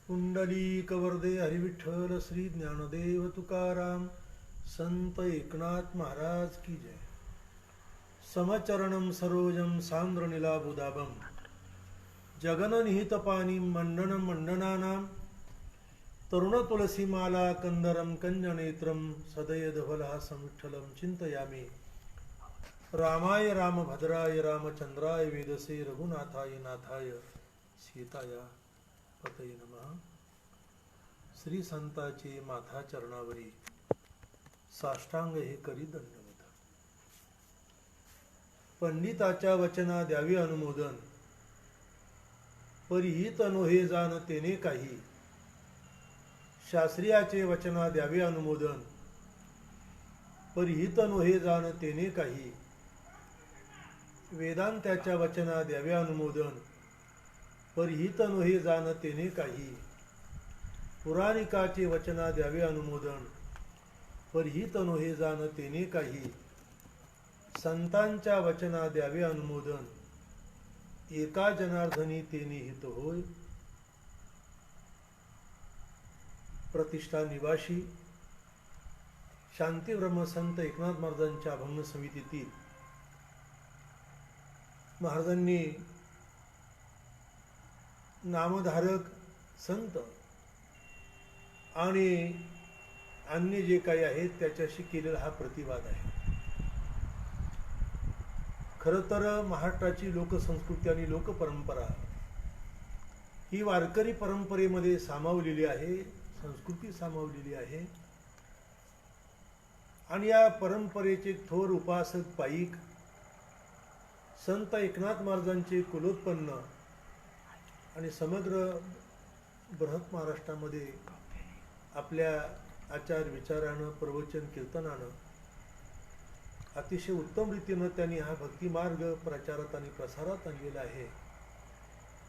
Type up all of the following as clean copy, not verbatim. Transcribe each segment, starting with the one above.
पुंडलिक वरदे हरिविठ्ठल श्री ज्ञानदेव तुकाराम संत एकनाथ महाराज की जय. समचरणम सरोजम सांद्रनीलाबुदाबम जगननिहितपानी मंडन मंडनानां तरुण तुलसीमाला कंदरम कंजनेत्रम सदयधवलहासं विठ्ठलं चिंतयामि. रामाय रामभद्राय रामचंद्राय वेदसे रघुनाथाय नाथाय सीताया पतये नमः. श्री संताचे माथा चरणावरी साष्टांग हे करी दंडवत. पंडिताच्या वचना द्यावे अनुमोदन, परिहित नोहे जाण तेने काही. शास्त्रियाचे वचना द्यावे अनुमोदन, परिहित नोहे जाण तेने काही. वेदांत्याच्या वचना द्यावे अनुमोदन, परिहित नोहे जाण तेने काही. पुराणिकाचे वचना द्यावे अनुमोदन, परिहित नोहे जाण तेने काही. संतांच्या वचना द्यावे अनुमोदन, एका जनार्दनी तेने हित होय. प्रतिष्ठा निवासी शांतीब्रह्म संत एकनाथ महाराजांच्या अभंग समितीतील महाराजांनी नामधारक संत आणि अन्य जे काही आहेत त्याच्याशी केलेला हा प्रतिवाद आहे. खरं तर महाराष्ट्राची लोकसंस्कृती आणि लोकपरंपरा ही वारकरी परंपरेमध्ये सामावलेली आहे, संस्कृती सामावलेली आहे. आणि या परंपरेचे थोर उपासक पाईक संत एकनाथ महाराजांचे कुलोत्पन्न आणि समग्र बृहत महाराष्ट्रामध्ये आपल्या आचार विचारानं प्रवचन कीर्तनानं अतिशय उत्तम रीतीनं त्यांनी हा भक्तिमार्ग प्रचारात आणि प्रसारात आणलेला आहे.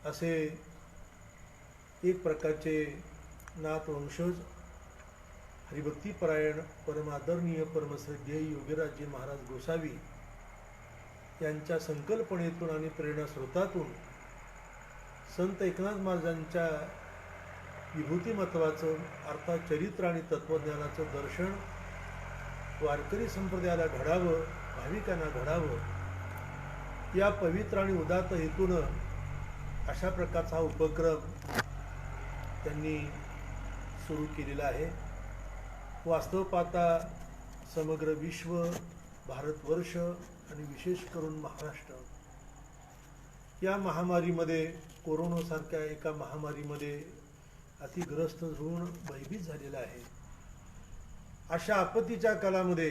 असे एक प्रकारचे नाथवंशज हरिभक्तीपरायण परमादरणीय परमश्रद्धेय योगीराजजी महाराज गोसावी यांच्या संकल्पनेतून आणि प्रेरणास्रोतातून संत एकनाथ महाराजांच्या विभूतिमत्वाचं अर्थात चरित्र आणि तत्वज्ञानाचं दर्शन वारकरी संप्रदायाला घडावं, भाविकांना घडावं, या पवित्र आणि उदात्त हेतूनं अशा प्रकारचा हा उपक्रम त्यांनी सुरू केलेला आहे. वास्तव पाहता समग्र विश्व, भारतवर्ष आणि विशेष करून महाराष्ट्र या महामारीमध्ये, कोरोनासारख्या एका महामारीमध्ये अतिग्रस्त होऊन भयभीत झालेला आहे. अशा आपत्तीच्या काळामध्ये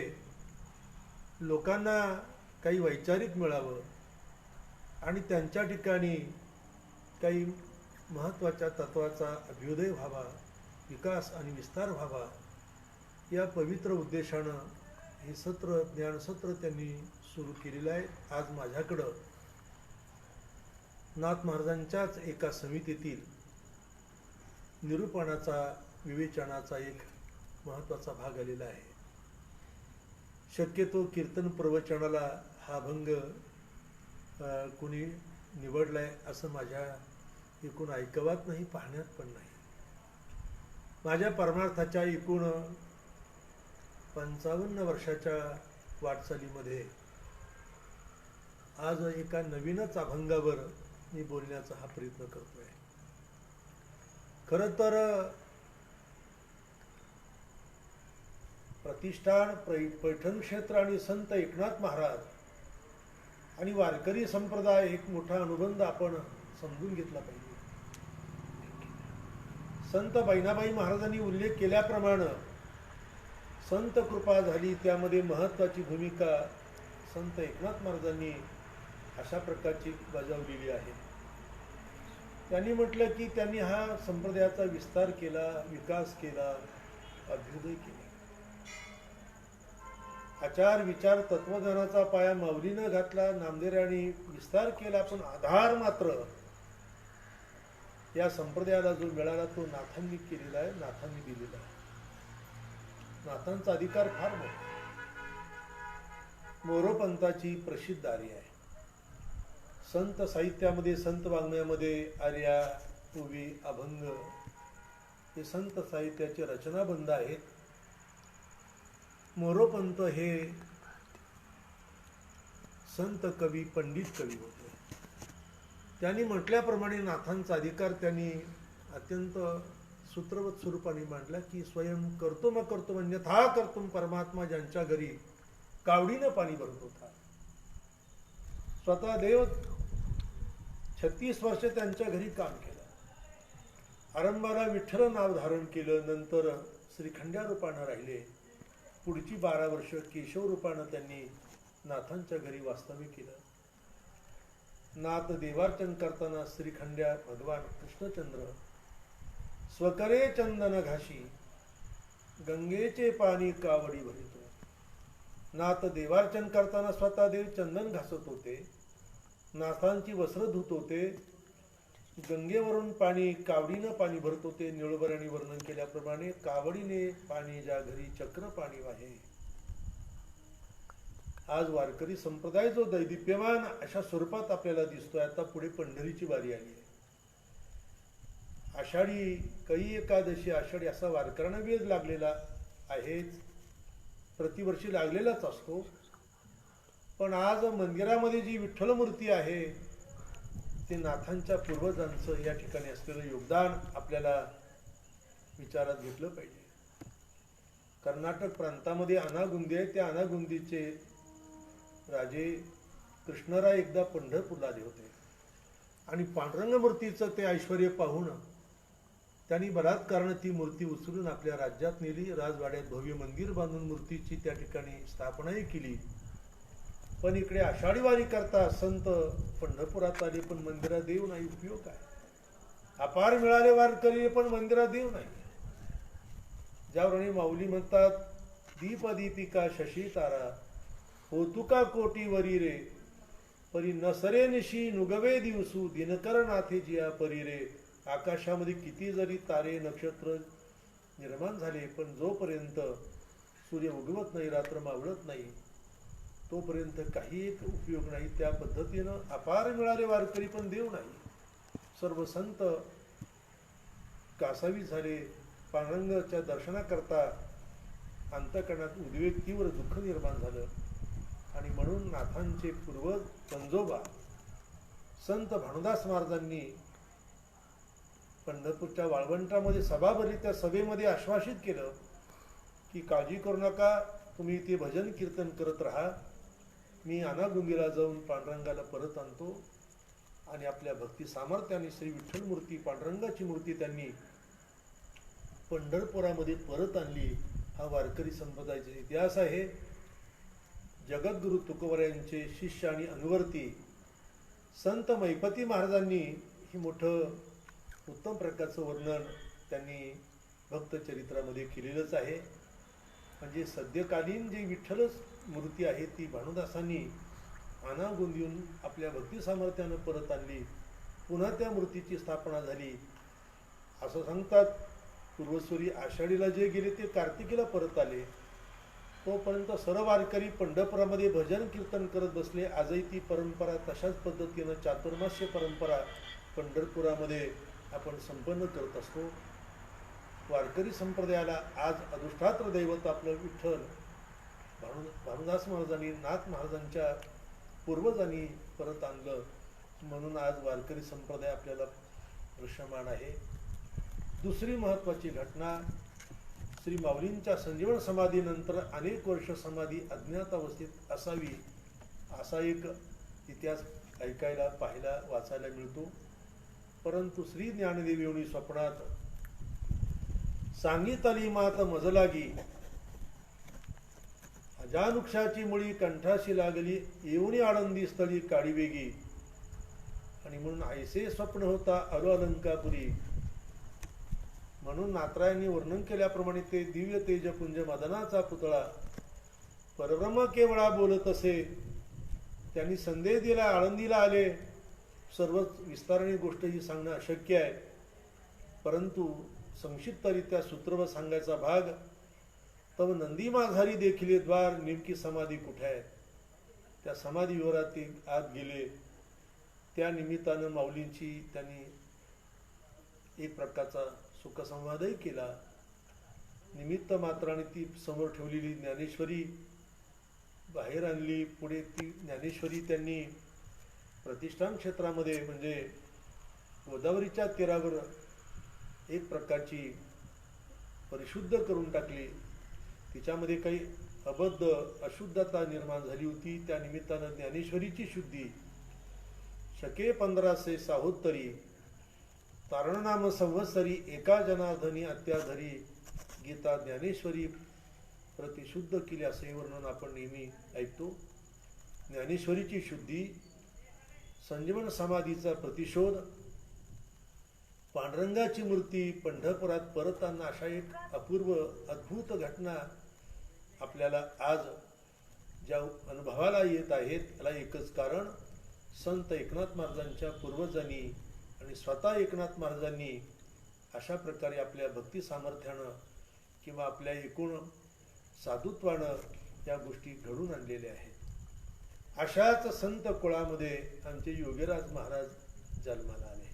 लोकांना काही वैचारिक मिळावं आणि त्यांच्या ठिकाणी काही महत्त्वाच्या तत्वाचा अभ्युदय व्हावा, विकास आणि विस्तार व्हावा, या पवित्र उद्देशानं हे सत्र, ज्ञानसत्र त्यांनी सुरू केलेलं आहे. आज माझ्याकडं नाथ महाराजांच्याच एका समितीतील निरूपणाचा, विवेचनाचा एक महत्त्वाचा भाग आलेला आहे. शक्यतो कीर्तन प्रवचनाला हा अभंग कोणी निवडलाय असं माझ्या एकूण ऐकवात नाही, पाहण्यात पण नाही. माझ्या परमार्थाच्या एकूण 55 वर्षाच्या वाटचालीमध्ये आज एका नवीनच अभंगावर मी बोलण्याचा हा प्रयत्न करतोय. खरं तर प्रतिष्ठान, पैठण क्षेत्र आणि संत एकनाथ महाराज आणि वारकरी संप्रदाय एक मोठा अनुबंध आपण समजून घेतला पाहिजे. संत बहिणाबाई महाराजांनी उल्लेख केल्याप्रमाणे संत कृपा झाली, त्यामध्ये महत्त्वाची भूमिका संत एकनाथ महाराजांनी अशा प्रकारची बजावलेली आहे. त्यांनी म्हटलं की त्यांनी हा संप्रदायाचा विस्तार केला, विकास केला, अभ्युदय केला. आचार विचार तत्वज्ञानाचा पाया माऊलीनं घातला, नामदेवांनी विस्तार केला, पण आधार मात्र या संप्रदायाला जो मिळाला तो नाथांनी केलेला आहे, नाथांनी दिलेला आहे. नाथांचा अधिकार फार मोठा. मोरोपंताची प्रसिद्ध आर्य आहे. संत साहित्यामध्ये, संत वाङ्मयामध्ये आर्या, ओवी, अभंग हे संत साहित्याचे रचनाबंध आहेत. मोरोपंत हे संत कवी, पंडित कवी होते. त्यांनी म्हटल्याप्रमाणे नाथांचा अधिकार त्यांनी अत्यंत सूत्रवत स्वरूपाने मांडला की स्वयं कर्तुम कर्तुम अन्यथा कर्तुम परमात्मा, ज्यांच्या घरी कावडीनं पाणी भरत होता. स्वतः देव 36 वर्ष त्यांच्या घरी काम केलं. आरंभाला विठ्ठल नाव धारण केलं, नंतर श्रीखंड्या रूपानं राहिले. पुढची 12 वर्ष केशव रूपानं त्यांनी नाथांच्या घरी वास्तव्य केलं. नाथ देवार्चन करताना श्रीखंड्या भगवान कृष्णचंद्र स्वकरे चंदन घाशी गंगेचे पाणी कावडी भरितो. नाथ देवार्चन करताना स्वतः देव चंदन घासत होते, नाथांची वस्त्र धुत होते, गंगेवरून पाणी कावडीनं पाणी भरत होते. निळोबरांनी वर्णन केल्याप्रमाणे कावडीने पाणी ज्या घरी चक्र पाणी वाहे. आज वारकरी संप्रदाय जो दैदिप्यमान अशा स्वरूपात आपल्याला दिसतोय. आता पुढे पंढरीची वारी आली आहे. आषाढी कई एकादशी, आषाढी असा वारकऱ्यांना वेध लागलेला आहेच, प्रतिवर्षी लागलेलाच असतो. पण आज मंदिरामध्ये जी विठ्ठल मूर्ती आहे ते नाथांच्या पूर्वजांचं या ठिकाणी असलेलं योगदान आपल्याला विचारात घेतलं पाहिजे. कर्नाटक प्रांतामध्ये अनागुंदी आहे. त्या अनागुंदीचे राजे कृष्णराय एकदा पंढरपूरला आले होते आणि पांडुरंग मूर्तीचं ते ऐश्वर पाहून त्यांनी बलात्काराने ती मूर्ती उचलून आपल्या राज्यात नेली. राजवाड्यात भव्य मंदिर बांधून मूर्तीची त्या ठिकाणी स्थापनाही केली. पण इकडे आषाढी वारी करता संत पंढरपुरात आले, पण मंदिरात देव नाही. उपयोग काय? अपार मिळाले वारकरी, पण मंदिरात देव नाही. ज्याप्रमाणे माऊली म्हणतात, दीप दीपिका शशी तारा होतुका कोटी वरी रे, परी नसरे निशी नुगवे दिवसू दिनकर नाथे जिया परी रे. आकाशामध्ये किती जरी तारे नक्षत्र निर्माण झाले, पण जोपर्यंत सूर्य उगवत नाही, रात्र मावळत नाही, तोपर्यंत काही एक उपयोग नाही. त्या पद्धतीनं अपार मिळाले वारकरी, पण देव नाही. सर्व संत कासावी झाले. पांडुरंगाच्या दर्शनाकरता अंतःकरणात उद्वेग, तीव्र दुःख निर्माण झालं. आणि म्हणून नाथांचे पूर्वज पंजोबा संत भानुदास महाराजांनी पंढरपूरच्या वाळवंटामध्ये सभा भरली. त्या सभेमध्ये आश्वासित केलं की काळजी करू नका, तुम्ही ते भजन कीर्तन करत राहा, मी अनागुंदीला जाऊन पांडुरंगाला परत आणतो. आणि आपल्या भक्ती सामर्थ्याने श्री विठ्ठल मूर्ती, पांडुरंगाची मूर्ती त्यांनी पंढरपुरामध्ये परत आणली. हा वारकरी संप्रदायाचा इतिहास आहे. जगद्गुरु तुकोबरायांचे शिष्य आणि अनुवर्ती संत मैपती महाराजांनी हे मोठं उत्तम प्रकारचं वर्णन त्यांनी भक्तचरित्रामध्ये केलेलंच आहे. म्हणजे सद्यकालीन जी विठ्ठल मूर्ती आहे ती भानुदासांनी अनागुंदीहून आपल्या भक्ती सामर्थ्यानं परत आणली. पुन्हा त्या मूर्तीची स्थापना झाली. असं सांगतात, पूर्वसुरी आषाढीला जे गेले ते कार्तिकीला परत आले. तोपर्यंत सर्व वारकरी पंढरपुरामध्ये भजन कीर्तन करत बसले. आजही ती परंपरा तशाच पद्धतीनं चातुर्मास्य परंपरा पंढरपुरामध्ये आपण संपन्न करत असतो. वारकरी संप्रदायाला आज अधिष्ठात्र दैवत आपलं विठ्ठल भानुदास महाराजांनी, नाथ महाराजांच्या पूर्वजांनी परत आणलं, म्हणून आज वारकरी संप्रदाय आपल्याला दृश्यमान आहे. दुसरी महत्त्वाची घटना, श्री माऊलींच्या संजीवन समाधीनंतर अनेक वर्ष समाधी अज्ञात अवस्थेत असावी असा एक इतिहास ऐकायला, पाहायला, वाचायला मिळतो. परंतु श्री ज्ञानदेव येऊनी स्वप्नात सांगितली मात मजलागी, अजानुक्षाची मुळी कंठाशी लागली, येऊनी आळंदी स्थळी काळी वेगी. आणि म्हणून ऐसे स्वप्न होता अलो अलंकापुरी. म्हणून नाथरायांनी वर्णन केल्याप्रमाणे ते दिव्य तेजपुंज मदनाचा पुतळा परब्रह्म केवळा बोलत असे. त्यांनी संदेश दिला, आळंदीला आले. सर्व विस्ताराने गोष्ट ही सांगणं अशक्य आहे, परंतु संक्षिप्तरित्या सूत्रव सांगायचा भाग, तव नंदी माझारी देखील द्वार, नेमकी समाधी कुठे आहे. त्या समाधी विवरात ते आत गेले. त्या निमित्तानं माऊलींची त्यांनी एक प्रकारचा सुखसंवादही केला. निमित्त मात्राने ती समोर ठेवलेली ज्ञानेश्वरी बाहेर आणली. पुढे ती ज्ञानेश्वरी त्यांनी प्रतिष्ठान क्षेत्रामध्ये म्हणजे गोदावरीच्या तीरावर एक प्रकारची परिशुद्ध करून टाकली. तिच्यामध्ये काही अबद्ध अशुद्धता निर्माण झाली होती. त्या निमित्तानं ज्ञानेश्वरीची शुद्धी. शके 1500 साहोत्तरी तारणनाम संवत्सरी एका जनार्दनी अत्याधरी गीता ज्ञानेश्वरी प्रतिशुद्ध केली असे वर्णन आपण नेहमी ऐकतो. ज्ञानेश्वरीची शुद्धी, संजीवन समाधीचा प्रतिशोध, पांडुरंगाची मूर्ती पंढरपुरात परतताना अशा एक अपूर्व अद्भुत घटना आपल्याला आज ज्या अनुभवाला येत आहेत त्याला एकच कारण, संत एकनाथ महाराजांच्या पूर्वजांनी आणि स्वतः एकनाथ महाराजांनी अशा प्रकारे आपल्या भक्ती सामर्थ्यानं किंवा आपल्या एकूण साधुत्वानं या गोष्टी घडून आणलेल्या आहेत. अशाच संत कुळामध्ये आमचे योगीराज महाराज जन्माला आले.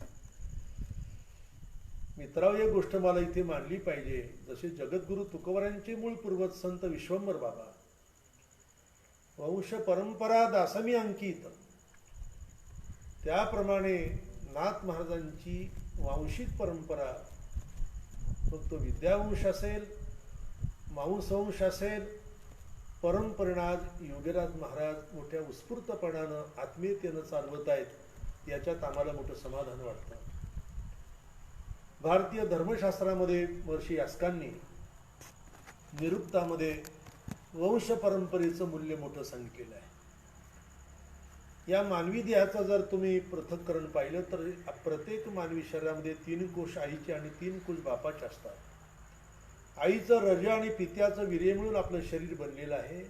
मित्रांनो, एक गोष्ट मला इथे मांडली पाहिजे. जसे जगद्गुरु तुकोबारांचे मूळ पूर्वज संत विश्वंभर बाबा, वंश परंपरा दासमी अंकित, त्याप्रमाणे नाथ महाराजांची वांशिक परंपरा, मग तो विद्यावंश असेल, मांसवंश असेल, परंपरेनं आज योगीराज महाराज मोठ्या उत्स्फूर्तपणानं आत्मीयतेनं चालवत आहेत. याच्यात आम्हाला मोठं समाधान वाटतं. भारतीय धर्मशास्त्रामध्ये महर्षी यास्कांनी निरुक्तामध्ये वंश परंपरेचं मूल्य मोठं सांगितलेलं आहे. या मानवी देहाचं जर तुम्ही पृथक्करण पाहिलं तर प्रत्येक मानवी शरीरामध्ये 3 कोश आईचे आणि 3 कोश बापाचे असतात. आईचं रज आणि पित्याचं वीर्य मिळून आपलं शरीर बनलेलं आहे.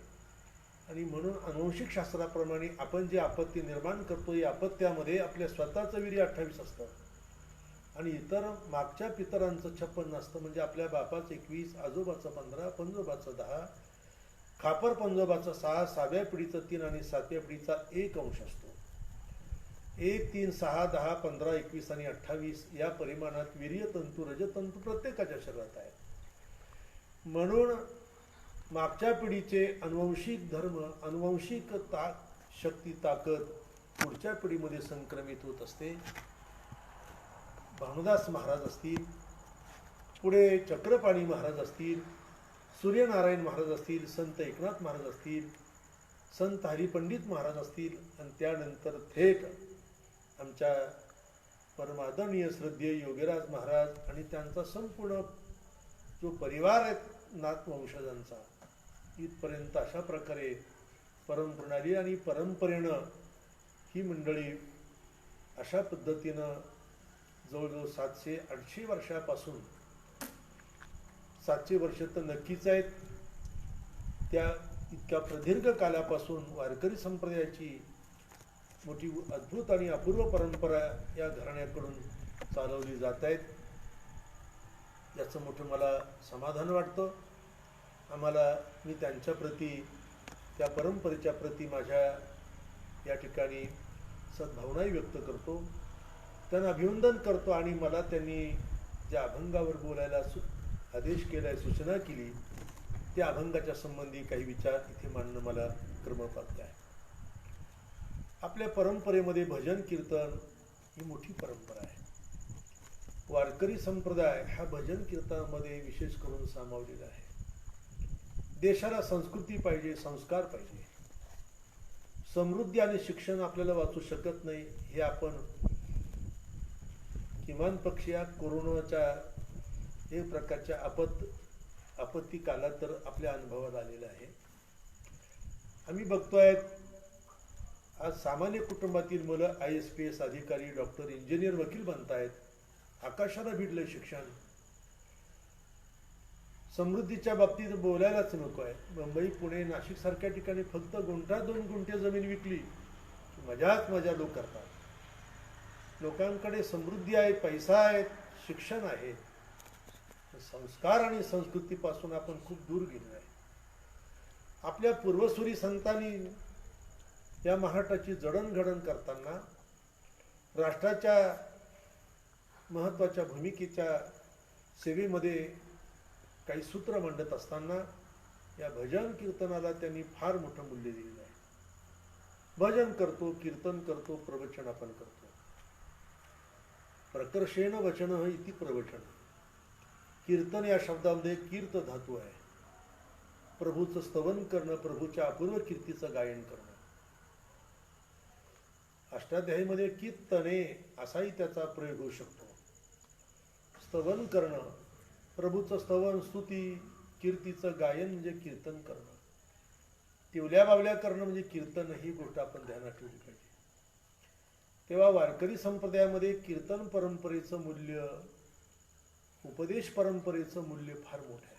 आणि म्हणून अनुवंशिक शास्त्राप्रमाणे आपण जे आपत्ती निर्माण करतो या अपत्यामध्ये आपल्या स्वतःचं वीर्य 28 असतं आणि इतर मागच्या पितरांचं 56 असतं. म्हणजे आपल्या बापाचं 21, आजोबाचं 15, पंजोबाचं 10, खापर पंजोबाचं 6, 6व्या पिढीचं 3 आणि 7व्या पिढीचा 1 अंश असतो. 1, 3, 6, 10, 15, 21 आणि 28 या परिमाणात वीर्यतंतू रजतंतू प्रत्येकाच्या शरीरात आहे. म्हणून मागच्या पिढीचे अनुवंशिक धर्म, अनुवंशिक शक्ती ताकद पुढच्या पिढीमध्ये संक्रमित होत असते. भानुदास महाराज असतील, पुढे चक्रपाणी महाराज असतील, सूर्यनारायण महाराज असतील, संत एकनाथ महाराज असतील, संत हरिपंडित महाराज असतील आणि त्यानंतर थेट आमच्या परमादरणीय श्रद्धेय योगीराज महाराज आणि त्यांचा संपूर्ण जो परिवार आहे नाथ वंशजांचा, इथपर्यंत अशा प्रकारे परमप्रणाली आणि परंपरेनं ही मंडळी अशा पद्धतीनं जवळजवळ 700-800 वर्षापासून, 700 वर्ष तर नक्कीच आहेत, त्या इतक्या प्रदीर्घ कालापासून वारकरी संप्रदायाची मोठी अद्भुत आणि अपूर्व परंपरा या घराण्याकडून चालवली जात आहेत. याचं मोठं मला समाधान वाटतं. आम्हाला मी त्यांच्या प्रती, त्या परंपरेच्या प्रती माझ्या या ठिकाणी सद्भावनाही व्यक्त करतो, त्यांना अभिवंदन करतो. आणि मला त्यांनी ज्या अभंगावर बोलायला आदेश केला आहे, सूचना केली, त्या अभंगाच्या संबंधी काही विचार इथे मांडणं मला क्रमप्राप्त आहे. आपल्या परंपरेमध्ये भजन कीर्तन ही मोठी परंपरा आहे. वारकरी संप्रदाय हा भजन कीर्तनामध्ये विशेष करून सामावलेला आहे. देशाला संस्कृती पाहिजे, संस्कार पाहिजे. समृद्धी आणि शिक्षण आपल्याला वाचू शकत नाही, हे आपण किमान पक्ष या कोरोनाच्या एक प्रकारच्या आपत्ती काळात तर आपल्या अनुभवात आलेला आहे. आम्ही बघतोय आज सामान्य कुटुंबातील मुलं IAS अधिकारी, डॉक्टर, इंजिनियर, वकील बनत आहेत. आकाशाला भिडलं शिक्षण. समृद्धीच्या बाबतीत बोलायलाच नको आहे. मुंबई, पुणे, नाशिक सारख्या ठिकाणी फक्त 1-2 गुंठे जमीन विकली मजाच मजा लोक करतात. लोकांकडे समृद्धी आहे, पैसा आहे, शिक्षण आहे. संस्कार आणि संस्कृतीपासून आपण खूप दूर गेलो आहे. आपल्या पूर्वसुरी संतांनी या महाराष्ट्राची जडणघडण करताना राष्ट्राच्या महत्त्वाच्या भूमिकेच्या सेवेमध्ये काही सूत्र मांडत असताना या भजन कीर्तनाला त्यांनी फार मोठं मूल्य दिलेलं आहे. भजन करतो, कीर्तन करतो, प्रवचन आपण करतो. प्रकर्षेण वचन इति प्रवचन. कीर्तन या शब्दामध्ये कीर्त धातू आहे. प्रभूचं स्तवन करणं, प्रभूच्या अपूर्व कीर्तीचं गायन करणं. अष्टाध्यायीमध्ये कीर्तने असाही त्याचा प्रयोग होऊ शकतो. स्तवन करणं, प्रभूचं स्तवन, स्तुती, कीर्तीचं गायन म्हणजे कीर्तन करणं. टिवल्या बावल्या करणं म्हणजे कीर्तन, ही गोष्ट आपण ध्यानात ठेवली पाहिजे. तेव्हा वारकरी संप्रदायामध्ये कीर्तन परंपरेचं मूल्य, उपदेश परंपरेचं मूल्य फार मोठं आहे.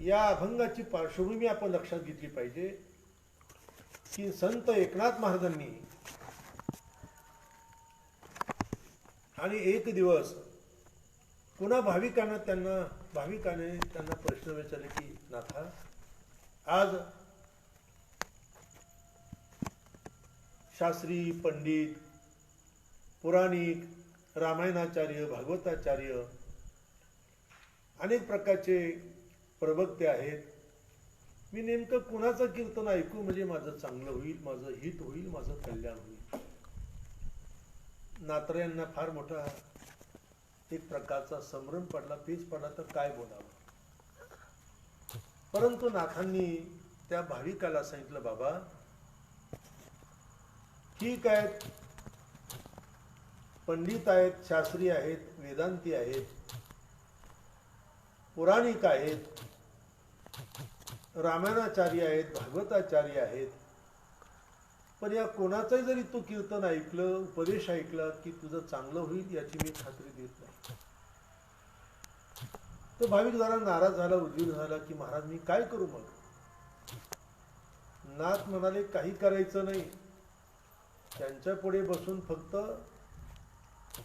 या अभंगाची पार्श्वभूमी आपण लक्षात घेतली पाहिजे की संत एकनाथ महाराजांनी आणि एक दिवस पुन्हा भाविकाने त्यांना प्रश्न विचारले की नाथा, आज शास्त्री, पंडित, पुराणिक, रामायणाचार्य, भागवताचार्य अनेक प्रकारचे प्रवक्ते आहेत. मी नेमकं कुणाचं कीर्तन ऐकू म्हणजे माझं चांगलं होईल, माझं हित होईल, माझं कल्याण होईल. नात्रे यांना फार मोठा एक प्रकारचा संभ्रम पडला, तेच पडला तर काय बोलावं. परंतु नाथांनी त्या भाविकाला सांगितलं, बाबा ठीक आहेत, पंडित आहेत, शास्त्री आहेत, वेदांती आहेत, पुराणिक आहेत, रामायणाचार्य आहेत, भागवताचार्य आहेत, पण या कोणाचंही जरी तू कीर्तन ऐकलं, उपदेश ऐकला की तुझं चांगलं होईल याची मी खात्री देत नाही. तो भाविक जरा नाराज झाला, उद्विग्न झाला की महाराज मी काय करू मग. नाथ म्हणाले काही करायचं नाही, त्यांच्या पुढे बसून फक्त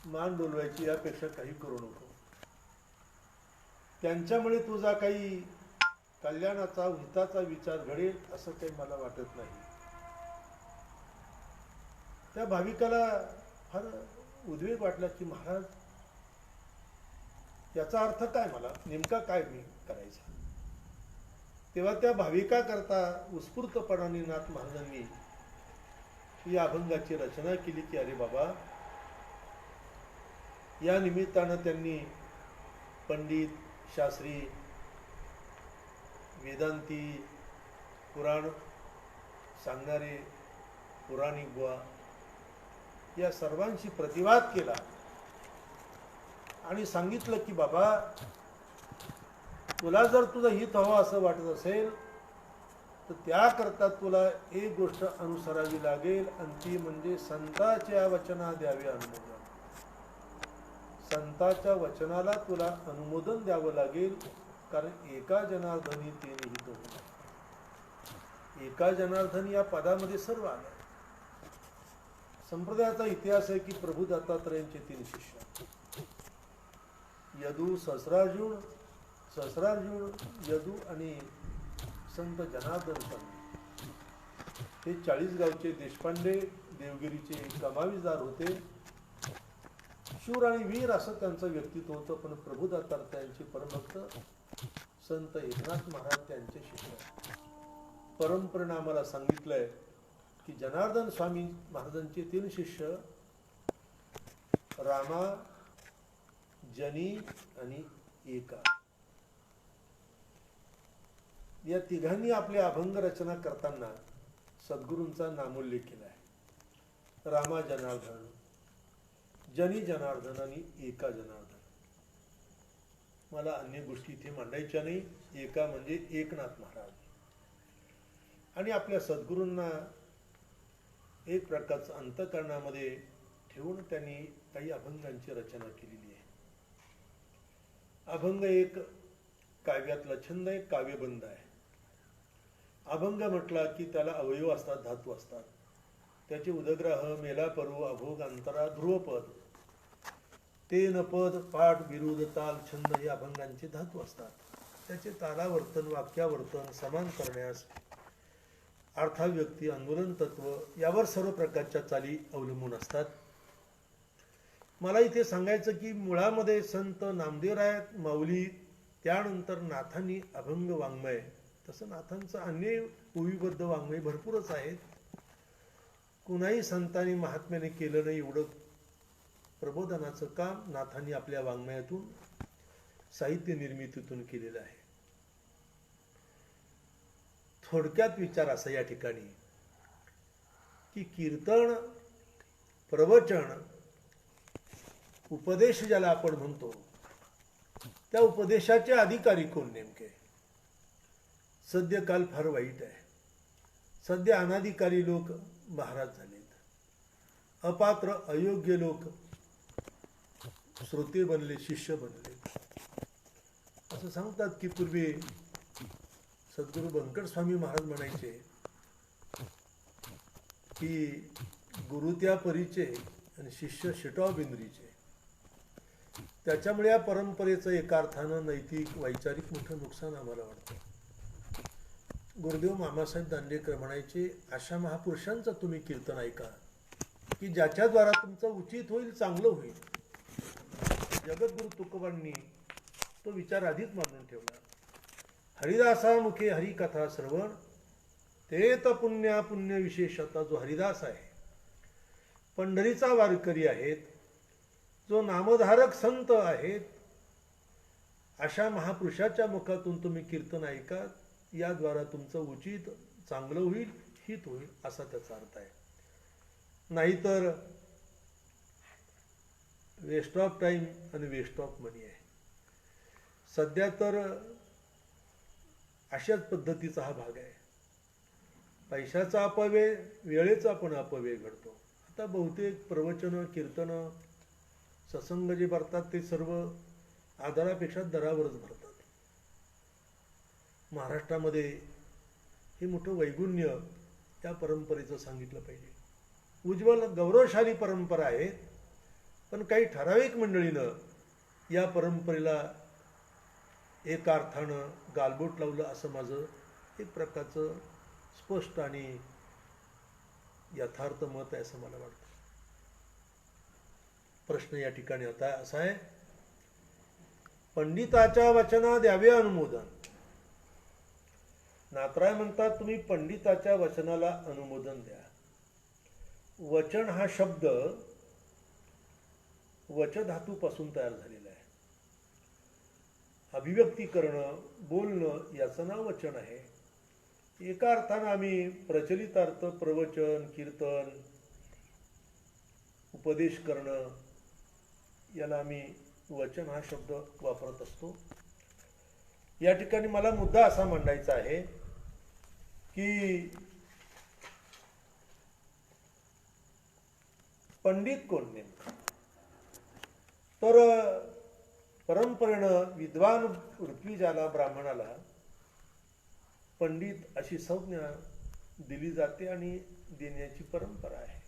मान डोलवायची, यापेक्षा काही करू नको. त्यांच्यामुळे तुझा काही कल्याणाचा, हिताचा विचार घडेल असं काही मला वाटत नाही. त्या भाविकाला फार उद्वेग वाटला की महाराज याचा अर्थ काय, मला नेमका काय मी करायचा. तेव्हा त्या भाविका करता उत्स्फूर्तपणाने नाथ महाराजांनी या अभंगाची रचना केली की अरे बाबा, या निमित्तानं त्यांनी पंडित, शास्त्री, वेदांती, पुराण सांगणारे, पुराणिक बुवा या सर्वांशी प्रतिवाद केला आणि सांगितलं की बाबा तुला जर तुझं हित हवं असं वाटत असेल तर त्याकरता तुला एक गोष्ट अनुसरावी लागेल, आणि ती म्हणजे संतांच्या वचना द्यावे अनुमोदन. संतांच्या वचनाला तुला अनुमोदन द्यावं लागेल, कारण एका जनार्दनी ते निहित होते. एका जनार्दनी या पदामध्ये सर्व आलं. संप्रदायाचा इतिहास आहे की प्रभू दत्तात्रयांचे 3 शिष्य, यदू, सहस्रार्जुन, यदू आणि संत जनार्दन स्वामी. हे 40 गावचे देशपांडे, देवगिरीचे कमावीदार होते. शूर आणि वीर असं त्यांचं व्यक्तित्व होतं. पण प्रभू दत्तात्रयांचे परमभक्त संत एकनाथ महाराज त्यांचे शिष्य. परंपरेनं आम्हाला सांगितलंय की जनार्दन स्वामी महाराजांचे 3 शिष्य रामा, जनी आणि एका, या तिघांनी आपल्या अभंग रचना करताना सद्गुरूंचा नामोल्लेख केला आहे. रामा जनार्दन, जनी जनार्दन आणि एका जनार्दन. मला अन्य गोष्टी इथे मांडायच्या नाही. एका म्हणजे एकनाथ महाराज. आणि आपल्या सद्गुरूंना एक प्रकारचं अंतःकरणामध्ये ठेवून त्यांनी काही अभंगांची रचना केलेली आहे. अभंग एक काव्यातला छंद आहे, काव्यबंध आहे. अभंग म्हटला की त्याला अवयव असतात, धातू असतात. त्याचे उदग्राह, मेलापरू, अभोग, अंतरा, ध्रुवपद, तेन पद, पाठ, विरुद्ध, ताल, छंद हे अभंगांचे धातू असतात. त्याचे तालावर्तन, वाक्यावर्तन समान करण्यास अर्थाव्यक्ती, आंदोलन तत्व यावर सर्व प्रकारच्या चाली अवलंबून असतात. मला इथे सांगायचं की मुळामध्ये संत नामदेवराय माऊली, त्यानंतर नाथांनी अभंग वाङ्मय, तसं नाथांचं अन्य ओवीबद्ध वाङ्मय भरपूरच आहेत. कुणाही संतांनी महात्म्याने केलं नाही एवढं प्रबोधनाचं काम नाथांनी आपल्या वाङ्मयातून, साहित्य निर्मितीतून केलेलं आहे. थोडक्यात विचार असा या ठिकाणी की कीर्तन, प्रवचन, उपदेश ज्याला आपण म्हणतो, त्या उपदेशाचे अधिकारी कोण नेमके? सध्या काल फार वाईट आहे. सध्या अनाधिकारी लोक महाराज झालेत, अपात्र अयोग्य लोक श्रोते बनले, शिष्य बनले. असं सांगतात की पूर्वी सद्गुरू बंकट स्वामी महाराज म्हणायचे की गुरु त्या परीचे आणि शिष्य शिटाव बिंद्रीचे. त्याच्यामुळे या परंपरेचं एका अर्थानं नैतिक वैचारिक मोठं नुकसान आम्हाला वाटतं. गुरुदेव मामासाहेब दांडेकर म्हणायचे, अशा महापुरुषांचं तुम्ही कीर्तन ऐका की ज्याच्याद्वारा तुमचं उचित होईल, चांगलं होईल. जगद्गुरु तुकोबांनी तो विचार आधीच मांडून ठेवला. हरिदासामुखे हरिकथा श्रवण, तेत पुण्या पुण्य विशेषता. जो हरिदास आहे, पंढरीचा वारकरी आहेत, जो नामधारक संत आहेत, अशा महापुरुषाच्या मुखातून तुम्ही कीर्तन ऐका, याद्वारा तुमचं उचित, चांगलं होईल, हित होईल, असा त्याचा अर्थ आहे. नाहीतर वेस्ट ऑफ टाइम आणि वेस्ट ऑफ मनी आहे. सध्या तर अशाच पद्धतीचा हा भाग आहे. पैशाचा अपव्यय, वेळेचा पण अपव्यय घडतो. आता बहुतेक प्रवचनं, कीर्तनं, सत्संग जे भरतात ते सर्व आधारापेक्षा दरावरच भरतात. महाराष्ट्रामध्ये हे मोठं वैगुण्य त्या परंपरेचं सांगितलं पाहिजे. उज्ज्वल गौरवशाली परंपरा आहेत, पण काही ठराविक मंडळीनं या परंपरेला एका अर्थानं गालबोट लावलं, असं माझं एक प्रकारचं स्पष्ट आणि यथार्थ मत आहे, असं मला वाटतं. प्रश्न या ठिकाणी आता असा आहे, पंडिताच्या वचना द्यावे अनुमोदन. नाथराय म्हणतात, तुम्ही पंडिताच्या वचनाला अनुमोदन द्या. वचन हा शब्द वच धातूपासून तयार झालेला आहे. अभिव्यक्ती करणं, बोलणं, याचं नाव वचन आहे. एका अर्थानं आम्ही प्रचलित अर्थ प्रवचन, कीर्तन, उपदेश करणं, याला आम्ही वचन हा शब्द वापरत असतो. या ठिकाणी मला मुद्दा असा मांडायचा आहे की पंडित कोण नेमका? तर परंपरेनं विद्वान ऋत्विजाला, ब्राह्मणाला पंडित अशी संज्ञा दिली जाते आणि देण्याची परंपरा आहे.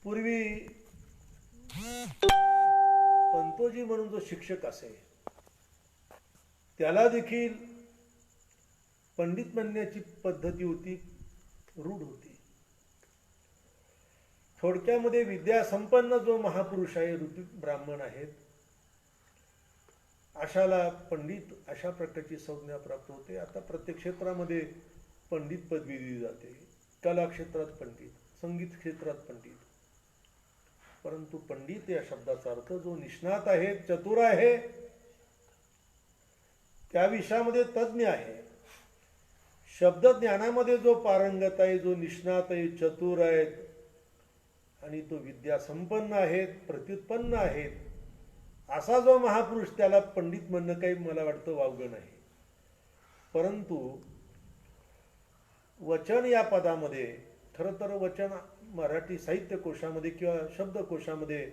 पूर्वी पंतोजी म्हणून जो शिक्षक असे, त्याला देखील पंडित म्हणण्याची पद्धती होती, रूढ होती. थोडक्यामध्ये विद्यासंपन्न जो महापुरुष आहे, ऋतू ब्राह्मण आहेत, अशाला पंडित अशा प्रकारची संज्ञा प्राप्त होते. आता प्रत्येक क्षेत्रामध्ये पंडित पदवी दिली जाते. कला क्षेत्रात पंडित, संगीत क्षेत्रात पंडित. परंतु पंडित या शब्दाचा अर्थ जो निष्णात आहे, चतुर आहे, त्या विषयामध्ये तज्ञ आहे, शब्द ज्ञानामध्ये जो पारंगत आहे, जो निष्णात आहे, चतुर आहेत आणि तो विद्यासंपन्न आहेत, प्रत्युत्पन्न आहेत, असा जो महापुरुष, त्याला पंडित म्हणणं काही मला वाटतं वावगं नाही. परंतु वचन या पदामध्ये, खरं तर वचन मराठी साहित्यकोशामध्ये किंवा शब्दकोशामध्ये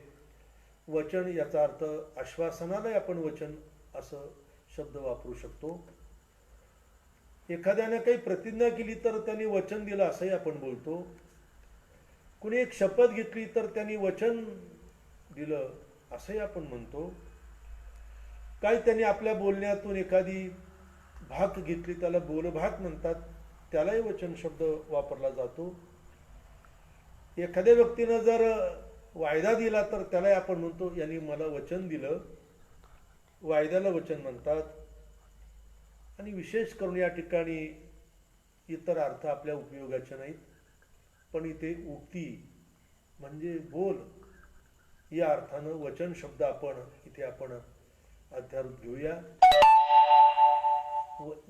वचन याचा अर्थ आश्वासनाला आपण वचन असं शब्द वापरू शकतो. एखाद्याने काही प्रतिज्ञा केली तर त्यांनी वचन दिलं असंही आपण बोलतो. कुणी एक शपथ घेतली तर त्यांनी वचन दिलं असंही आपण म्हणतो. काही त्यांनी आपल्या बोलण्यातून एखादी भाग घेतली, त्याला बोलभाग म्हणतात, त्यालाही वचन शब्द वापरला जातो. एखाद्या व्यक्तीनं जर वायदा दिला तर त्याला आपण म्हणतो यांनी मला वचन दिलं, वायद्याला वचन म्हणतात. आणि विशेष करून या ठिकाणी इतर अर्थ आपल्या उपयोगाचे नाहीत, पण इथे उक्ती म्हणजे बोल या अर्थानं वचन शब्द आपण इथे अध्यारोत घेऊया.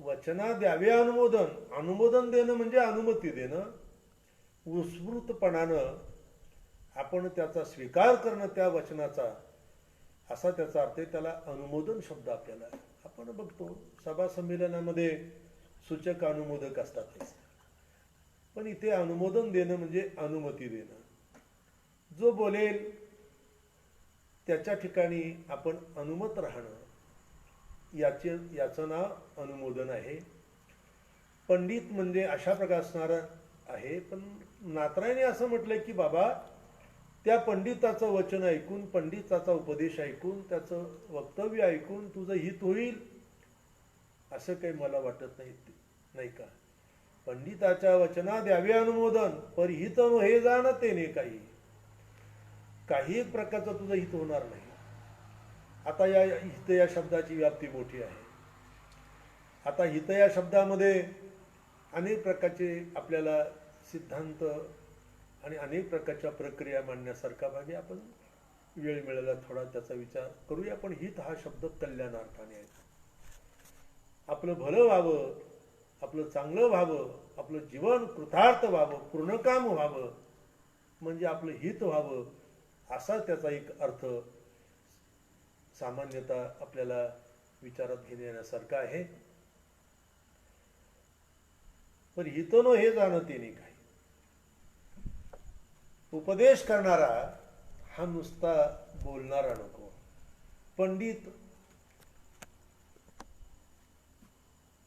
वचना द्यावे अनुमोदन, अनुमोदन देणं म्हणजे अनुमती देणं, उत्स्फूर्तपणानं आपण त्याचा स्वीकार करणं त्या वचनाचा, असा त्याचा अर्थ आहे. त्याला अनुमोदन शब्द आपल्याला आपण बघतो सभा संमेलनामध्ये सूचक अनुमोदक असतात, पण इथे अनुमोदन देणं म्हणजे अनुमती देणं. जो बोलेल त्याच्या ठिकाणी आपण अनुमत राहणं, याचं नाव अनुमोदन आहे. पंडित म्हणजे अशा प्रकार असणार आहे. पण नाथरायने असं म्हटलंय की बाबा त्या पंडिताचं वचन ऐकून, पंडिताचा उपदेश ऐकून, त्याचं वक्तव्य ऐकून तुझं हित होईल असं काही मला वाटत नाही का. पंडिताच्या वचना द्यावे अनुमोदन, पर हित हे जाण तेने काही प्रकारचं तुझं हित होणार नाही. आता या हित या शब्दाची व्याप्ती मोठी आहे. आता हित या शब्दामध्ये अनेक प्रकारचे आपल्याला सिद्धांत आणि अनेक प्रकारच्या प्रक्रिया मांडण्यासारखा भागे आपण वेळ मिळाला थोडा त्याचा विचार करूया. पण हित हा शब्द कल्याणार्थाने आहे. आपलं भलं व्हावं, आपलं चांगलं व्हावं, आपलं जीवन कृतार्थ व्हावं, पूर्णकाम व्हावं, म्हणजे आपलं हित व्हावं, असा त्याचा एक अर्थ सामान्यतः आपल्याला विचारात घेण्यासारखा आहे. पण हितनो हे जाणते नाही काही. उपदेश करणारा हा नुसता बोलणारा नको. पंडित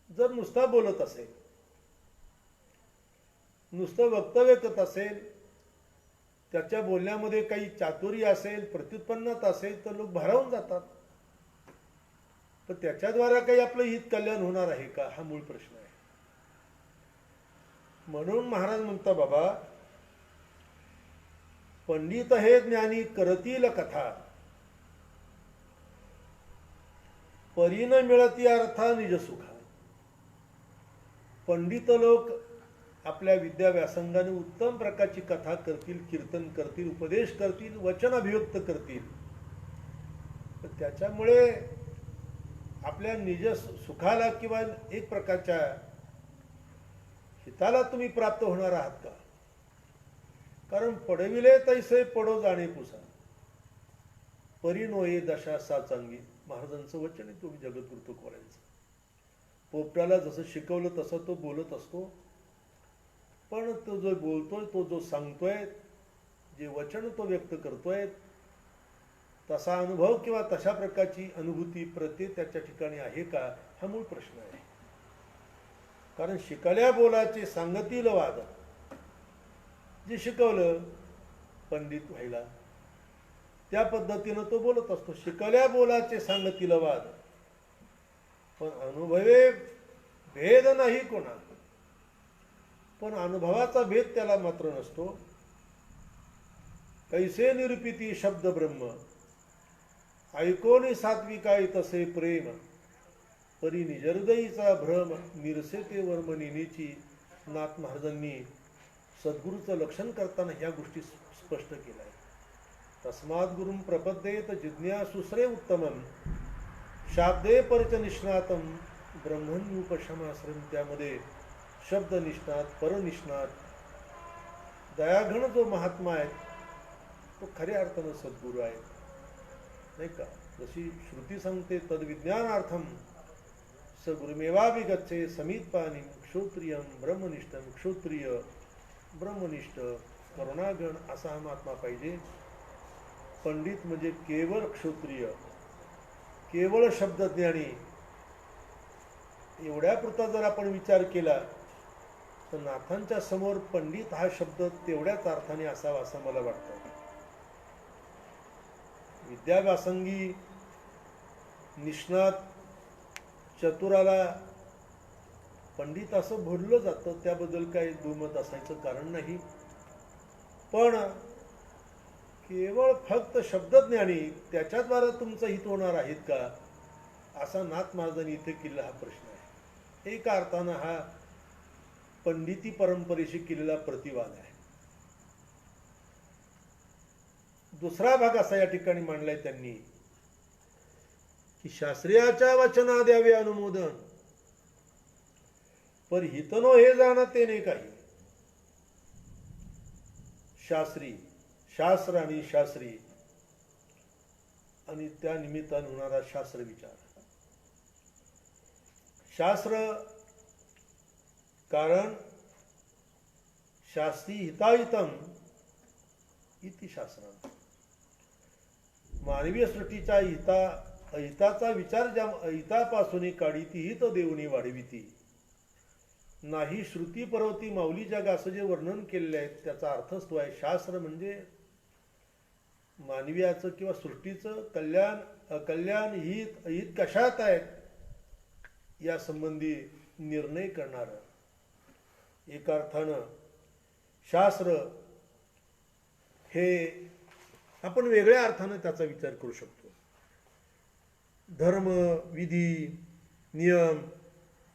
जर नुसता बोलत असेल, नुसतं वक्तव्य करत असेल, त्याच्या बोलण्यामध्ये काही चातुर्य असेल, प्रत्युत्पन्नात असेल, तर लोक भारावून जातात. पण त्याच्याद्वारा काही आपलं हित कल्याण होणार आहे का, हा मूळ प्रश्न आहे. म्हणून महाराज म्हणता बाबा पंडित हे ज्ञानी करतील कथा, परी न मिळती अर्था निज सुखा. पंडित लोक आपल्या विद्या व्यासंगाने उत्तम प्रकारची कथा करतील, कीर्तन करतील, उपदेश करतील, वचन अभिव्यक्त करतील. त्याच्यामुळे आपल्या निज सुखाला किंवा एक प्रकारच्या हिताला तुम्ही प्राप्त होणार आहात का. कारण पडविले तैसे पडो जाणे पुसा, परी नोये दशा सा चांगी. महाराजांचं वचन आहे तुम्ही जगद्गुरु तुकोबारायांचं. पोपटाला जसं शिकवलं तसं तो बोलत असतो, पण तो जो बोलतोय, तो जो सांगतोय, जे वचन तो व्यक्त करतोय, तसा अनुभव किंवा तशा प्रकारची अनुभूती प्रत्येक त्याच्या ठिकाणी आहे का, हा मूळ प्रश्न आहे. कारण शिकल्या बोलाचे सांगतील वाद. जे शिकवलं पंडित व्हायला त्या पद्धतीनं तो बोलत असतो. शिकल्या बोलाचे सांगतील वाद, पण अनुभवे भेद नाही कोणा. पण अनुभवाचा भेद त्याला मात्र नसतो. कैसे निरूपिती शब्द ब्रह्म, ऐकोनी सात्विकाय तसे प्रेम, परी निजहृदयीचा भ्रम, निरसे ते वर्मनिनीची. नाथ महाराजांनी सद्गुरूचं लक्षण करताना ह्या गोष्टी स्पष्ट केल्या आहेत. तस्मात् गुरुं प्रपद्येत जिज्ञासुश्रे उत्तमं, शाब्दे परच निष्णातम ब्रह्मण्युपशमाश्रम. त्यामध्ये शब्द निष्णात, परनिष्णात, दयाघन जो महात्मा आहे तो खऱ्या अर्थानं सद्गुरू आहे, नाही का. जशी श्रुती सांगते तद्विज्ञानार्थम स गुरुमेवाभिगच्छे समीत्पानी क्षोत्रियम ब्रह्मनिष्ठम. क्षोत्रिय ब्रह्मनिष्ठ करुणागण असा हा महात्मा पाहिजे. पंडित म्हणजे केवळ क्षोत्रिय, केवळ शब्दज्ञानी. एवढ्यापुरता जर आपण विचार केला तर नाथांच्या समोर पंडित हा शब्द तेवढ्याच अर्थाने असावा असं मला वाटतं. विद्याव्यासंगी निष्णात चतुराला पंडित असं बोललं जातं, त्याबद्दल काही दुमत असायचं कारण नाही. पण केवळ फक्त शब्दज्ञानी त्याच्याद्वारे तुमचं हित होणार आहेत का, असा नाथ महाराजांनी इथे केलेला हा प्रश्न आहे. एका अर्थानं हा पंडिती परंपरेशी केलेला प्रतिवाद आहे. दुसरा भाग असा या ठिकाणी मांडलाय त्यांनी की शास्त्रीयाच्या वचना द्यावे अनुमोदन, पर हितनो हे जाणं ते नाही काही. शास्त्री, शास्त्र आणि शास्त्री आणि त्या निमित्तानं होणारा शास्त्र विचार. शास्त्र कारण शास्त्री हिताहितम इति शास्त्रांत. मानवीय सृष्टीच्या अहिताचा विचार ज्या अहितापासून काढी ती हित देऊनी वाढविती. नाही श्रुती पर्वती माऊली जग असं जे वर्णन केलेलं आहे त्याचा अर्थच तो आहे. शास्त्र म्हणजे मानवीयाचं किंवा सृष्टीचं कल्याण अकल्याण हित अहित कशात आहेत या संबंधी निर्णय करणार. एका अर्थानं शास्त्र हे आपण वेगळ्या अर्थानं त्याचा विचार करू शकतो. धर्म, विधी, नियम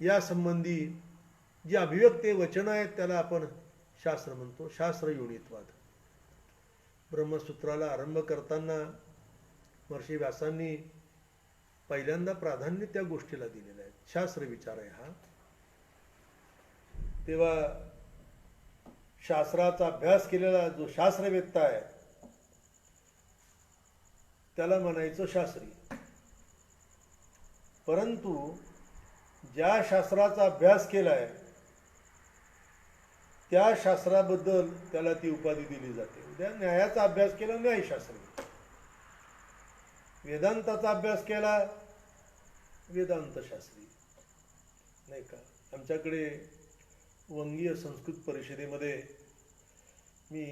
या संबंधी जी अभिव्यक्ती वचन आहेत त्याला आपण शास्त्र म्हणतो. शास्त्र योनित्वाद. ब्रह्मसूत्राला आरंभ करताना महर्षी व्यासांनी पहिल्यांदा प्राधान्य त्या गोष्टीला दिलेलं आहे. शास्त्र विचार आहे हा. तेव्हा शास्त्राचा अभ्यास केलेला जो शास्त्रवेत्ता आहे त्याला म्हणायचं शास्त्री. परंतु ज्या शास्त्राचा अभ्यास केलाय त्या शास्त्राबद्दल त्याला ती उपाधी दिली जाते. उद्या न्यायाचा अभ्यास केला न्यायशास्त्री, वेदांताचा अभ्यास केला वेदांत शास्त्री, नाही का. आमच्याकडे वंगीय संस्कृत परिषदेमध्ये मी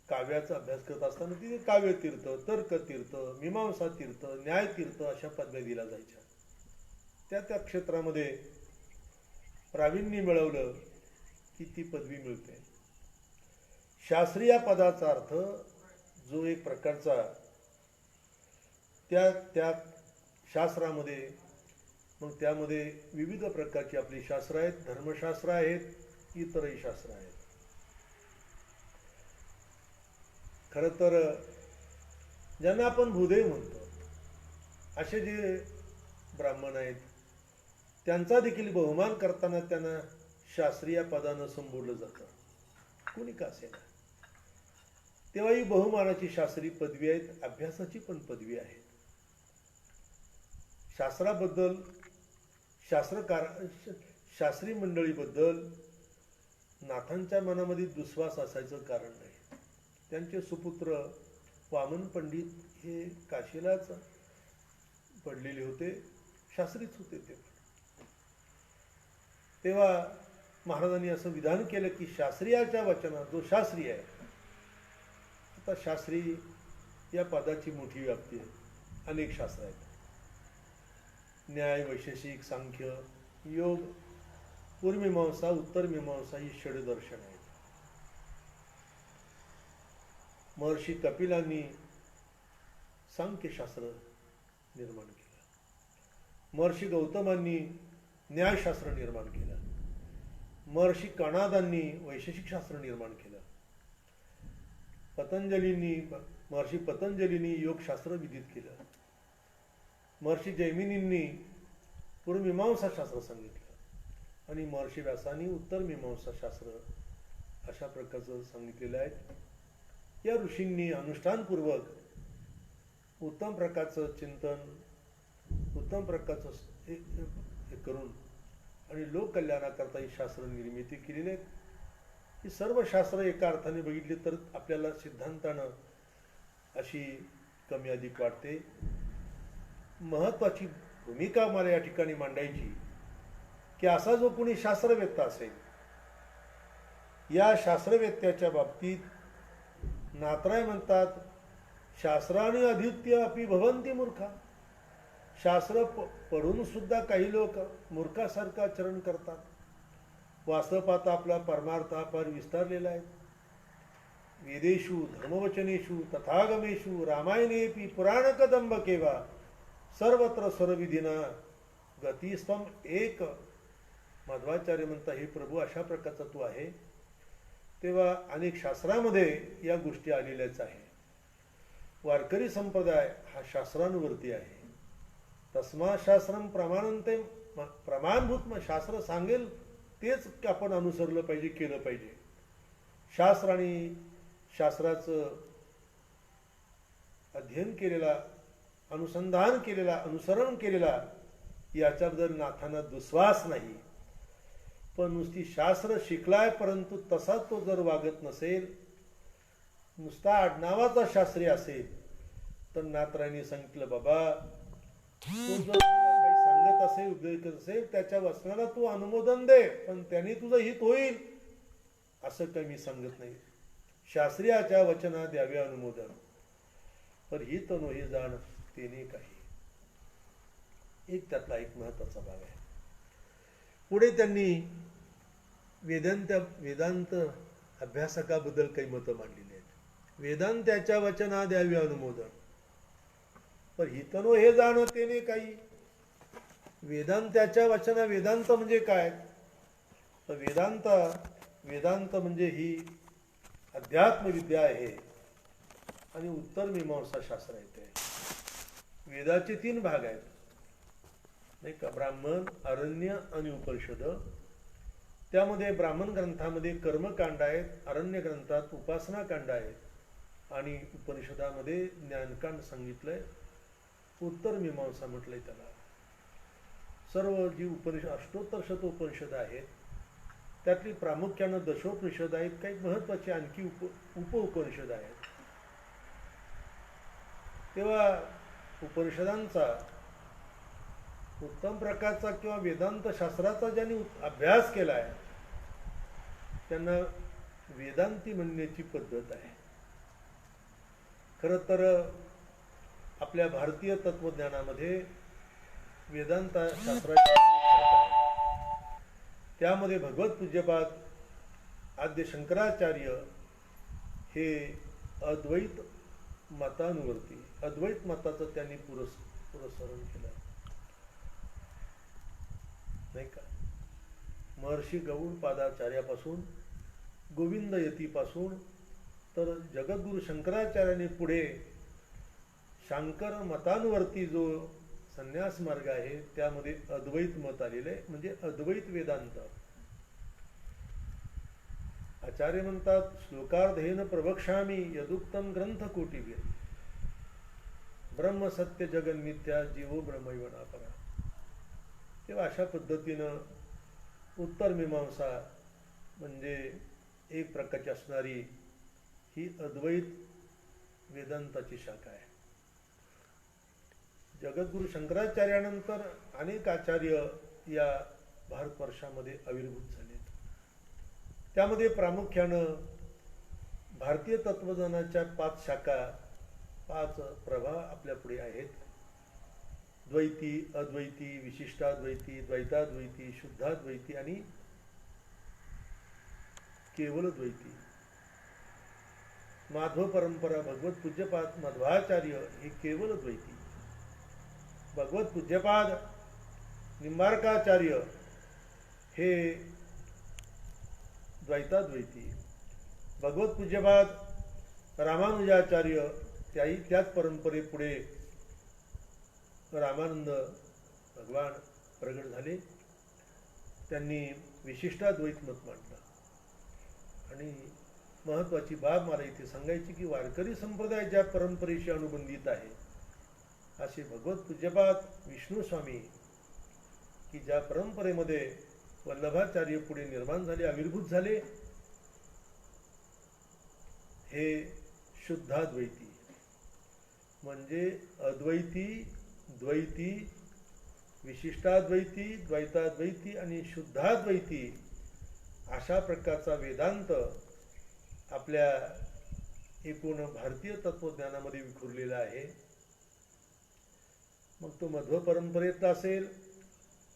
काव्याचा अभ्यास करत असताना तिथे काव्यतीर्थ, तर्कतीर्थ, मीमांसा तीर्थ, न्यायतीर्थ अशा पदव्या दिल्या जायच्या. त्या क्षेत्रामध्ये प्रावीण्य मिळवलं की ती पदवी मिळते. शास्त्री या पदाचा अर्थ जो एक प्रकारचा त्या शास्त्रामध्ये, मग त्यामध्ये विविध प्रकारची आपली शास्त्र आहेत. धर्मशास्त्र आहेत, इतरही शास्त्र आहेत. खरं तर ज्यांना आपण भूदेव म्हणतो असे जे ब्राह्मण आहेत त्यांचा देखील बहुमान करताना त्यांना शास्त्रीय पदानं संबोधलं जातं, कोणी का असेना. तेव्हा ही बहुमानाची शास्त्री पदवी आहेत, अभ्यासाची पण पदवी आहे. शास्त्राबद्दल शास्त्री मंडळीबद्दल नाथांच्या मनामध्ये दुस्वास असायचं कारण नाही. त्यांचे सुपुत्र वामन पंडित हे काशीलाच पडलेले होते, शास्त्रीच होते ते. तेव्हा महाराजांनी असं विधान केलं की शास्त्रीयाच्या वचना जो शास्त्री आहे. आता शास्त्री या पदाची मोठी व्याप्ती आहे. अनेक शास्त्र आहेत. न्याय, वैशेषिक, सांख्य, योग, पूर्वमीमांसा, उत्तरमीमांसा ही षड्दर्शन आहेत. महर्षी कपिलांनी सांख्यशास्त्र निर्माण केलं. महर्षी गौतमांनी न्यायशास्त्र निर्माण केलं. महर्षी कणादांनी वैशेषिक शास्त्र निर्माण केलं. महर्षी पतंजलींनी योगशास्त्र विदित केलं. महर्षी जैमिनींनी पूर्वमीमांसा शास्त्र सांगितलं आणि महर्षी व्यासांनी उत्तरमीमांसा शास्त्र अशा प्रकारचं सांगितलेलं आहे. या ऋषींनी अनुष्ठानपूर्वक उत्तम प्रकारचं चिंतन, उत्तम प्रकारचं हे करून आणि लोककल्याणाकरता ही शास्त्र निर्मिती केलेली आहे. ही सर्व शास्त्र एका अर्थाने बघितली तर आपल्याला सिद्धांतानं अशी कमी अधिक वाटते. महत्त्वाची भूमिका मला या ठिकाणी मांडायची की असा जो कोणी शास्त्रवेत्ता असेल, या शास्त्रवेत्त्याच्या बाबतीत नाथराय म्हणतात, शास्त्राने अधीत्य अपि भवन्ति मूर्खा. शास्त्र पढून सुद्धा काही लोक मूर्खासारखं आचरण करतात. वास्तव पाहता आपला परमार्थ हा फार विस्तारलेला आहे. वेदेषु धर्मवचनेषु तथागमेषु रामायणेपि पुराणकदंबकेवा सर्वत्र सर्वविधिना गतिस्तम एक. माधवाचार्य म्हणता, हे प्रभू अशा प्रकारचा तू आहे, तेव्हा अनेक शास्त्रामध्ये या गोष्टी आलेल्याच आहे. वारकरी संप्रदाय हा शास्त्रांवरती आहे. तस्मा शास्त्रम प्रमाणंते, प्रमाणभूत शास्त्र सांगेल तेच आपण अनुसरलं पाहिजे, केलं पाहिजे. शास्त्र आणि शास्त्राचं अध्ययन केलेला, अनुसंधान केलेला, अनुसरण केलेला याच्याबद्दल नाथांना दुस्वास नाही. पण नुसती शास्त्र शिकलाय परंतु तसा तो जर वागत नसेल, नुसता आडनावाचा शास्त्री असेल, तर नाथरायांनी सांगितलं, बाबा तो जर काही सांगत असेल, उपदेश करत असेल, त्याच्या वचनाला तू अनुमोदन दे, पण त्याने तुझं हित होईल असं काही मी सांगत नाही. शास्त्रीयाच्या वचना द्यावे अनुमोदन, पर हित नोही जाण तेने काही. एक त्यातला एक महत्वाचा भाग आहे. पुढे त्यांनी वेदांत अभ्यासकाबद्दल काही मतं मांडलेली आहेत. वेदांत्याच्या वचना द्यावी अनुमोदन, पण हितनो हे जाण तेने काही. वेदांत्याच्या वचना, वेदांत म्हणजे काय? तर वेदांत म्हणजे ही अध्यात्म विद्या आहे आणि उत्तर मीमांसा शास्त्र आहे. ते वेदाचे 3 भाग आहेत नाही का, ब्राह्मण, अरण्य आणि उपनिषद. त्यामध्ये ब्राह्मण ग्रंथामध्ये कर्मकांड आहेत, अरण्य ग्रंथात उपासना कांड आहेत आणि उपनिषदामध्ये ज्ञानकांड सांगितलंय. उत्तर मीमांसा म्हटलंय त्याला. सर्व जी उपनिषद, अष्टोत्तर शतोपनिषद आहेत, त्यातली प्रामुख्यानं दशोपनिषद आहेत, काही महत्वाचे आणखी उपउपनिषद आहेत. तेव्हा उपनिषदांचा उत्तम प्रकारचा किंवा वेदांत शास्त्राचा ज्यांनी अभ्यास केला आहे त्यांना वेदांती म्हणण्याची पद्धत आहे. खरं तर आपल्या भारतीय तत्वज्ञानामध्ये वेदांत शास्त्राची त्यामध्ये भगवत पूज्यपाद आद्य शंकराचार्य हे अद्वैत मतांवरती, अद्वैत मताचं त्यांनी पुरस्करण केलं नाही का. महर्षी गौडपादाचार्यापासून, गोविंद यतीपासून तर जगद्गुरु शंकराचार्याने पुढे शांकर मतांवरती जो संन्यास मार्ग आहे त्यामध्ये अद्वैत मत आलेलं आहे, म्हणजे अद्वैत वेदांत. आचार्य म्हणतात, श्लोकार्धेन प्रवक्ष्यामि यदुक्तम ग्रंथ कोटिभीर ब्रह्म सत्य जगन मिथ्या जीवो ब्रह्मैव नापरा. तेव्हा अशा पद्धतीनं उत्तर मीमांसा म्हणजे एक प्रकारची असणारी ही अद्वैत वेदांताची शाखा आहे. जगद्गुरु शंकराचार्यानंतर अनेक आचार्य या भारतवर्षामध्ये आविर्भूत झालेत. त्यामध्ये प्रामुख्यानं भारतीय तत्वज्ञानाच्या 5 शाखा, 5 प्रभा आपल्या पुढे आहेत. द्वैती, अद्वैती, विशिष्टाद्वैती, द्वैताद्वैती, शुद्धाद्वैती आणि केवल द्वैती. माधव परंपरा, भगवत पूज्यपाद मध्वाचार्य हे केवल द्वैती. भगवत पूज्यपाद निंबार्काचार्य हे द्वैताद्वैती. भगवत पूज्यपाद रामानुजाचार्य त्याच परंपरेपुढे रामानंद भगवान प्रगट झाले. त्यांनी विशिष्टाद्वैत मत मांडलं. आणि महत्वाची बाब मला इथे सांगायची की वारकरी संप्रदाय ज्या परंपरेशी अनुबंधित आहे असे भगवत पूज्यपाद विष्णू स्वामी की ज्या परंपरेमध्ये वल्लभाचार्य पुढे निर्माण झाले, आविर्भूत झाले, हे शुद्धाद्वैती म्हणजे अद्वैती, द्वैती, विशिष्टाद्वैती, द्वैताद्वैती आणि शुद्धाद्वैती अशा प्रकारचा वेदांत आपल्या एकूण भारतीय तत्वज्ञानामध्ये विखुरलेला आहे. मग तो मध्व परंपरेतला असेल,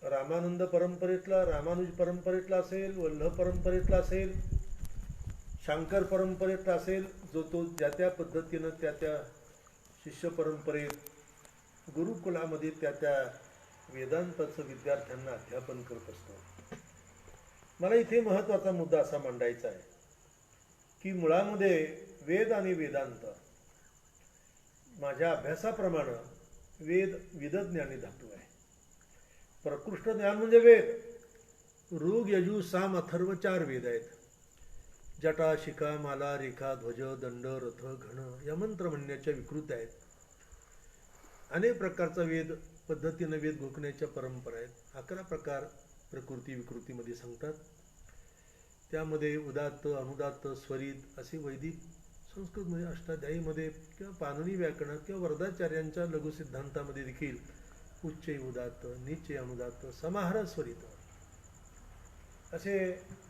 रामानंद परंपरेतला, रामानुज परंपरेतला असेल, वल्लभ परंपरेतला असेल, शांकर परंपरेत असेल जो तो ज्या त्या पद्धतीनं त्या शिष्य परंपरेत गुरुकुलामध्ये त्या वेदांताचं विद्यार्थ्यांना अध्यापन करत असतो. मला इथे महत्त्वाचा मुद्दा असा मांडायचा आहे की मुळामध्ये वेद आणि वेदांत माझ्या अभ्यासाप्रमाणे वेद विदज्ञानी धातू आहे. प्रकृष्ट ज्ञान म्हणजे वेद. ऋग यजु साम अथर्व 4 वेद आहेत. जटा शिखा माला रेखा ध्वज दंड रथ घन या मंत्र म्हणण्याच्या विकृत आहेत. अनेक प्रकारचा वेद पद्धतीनं वेद घोकण्याच्या परंपरा आहेत. 11 प्रकार प्रकृती विकृतीमध्ये सांगतात. त्यामध्ये उदात्त अनुदात्त स्वरित असे वैदिक संस्कृतमध्ये अष्टाध्यायीमध्ये किंवा पाणिनी व्याकरणात किंवा वरदाचार्यांच्या लघुसिद्धांतामध्ये देखील उच्च उदात्त नीच अनुदात्त समाहार स्वरित असे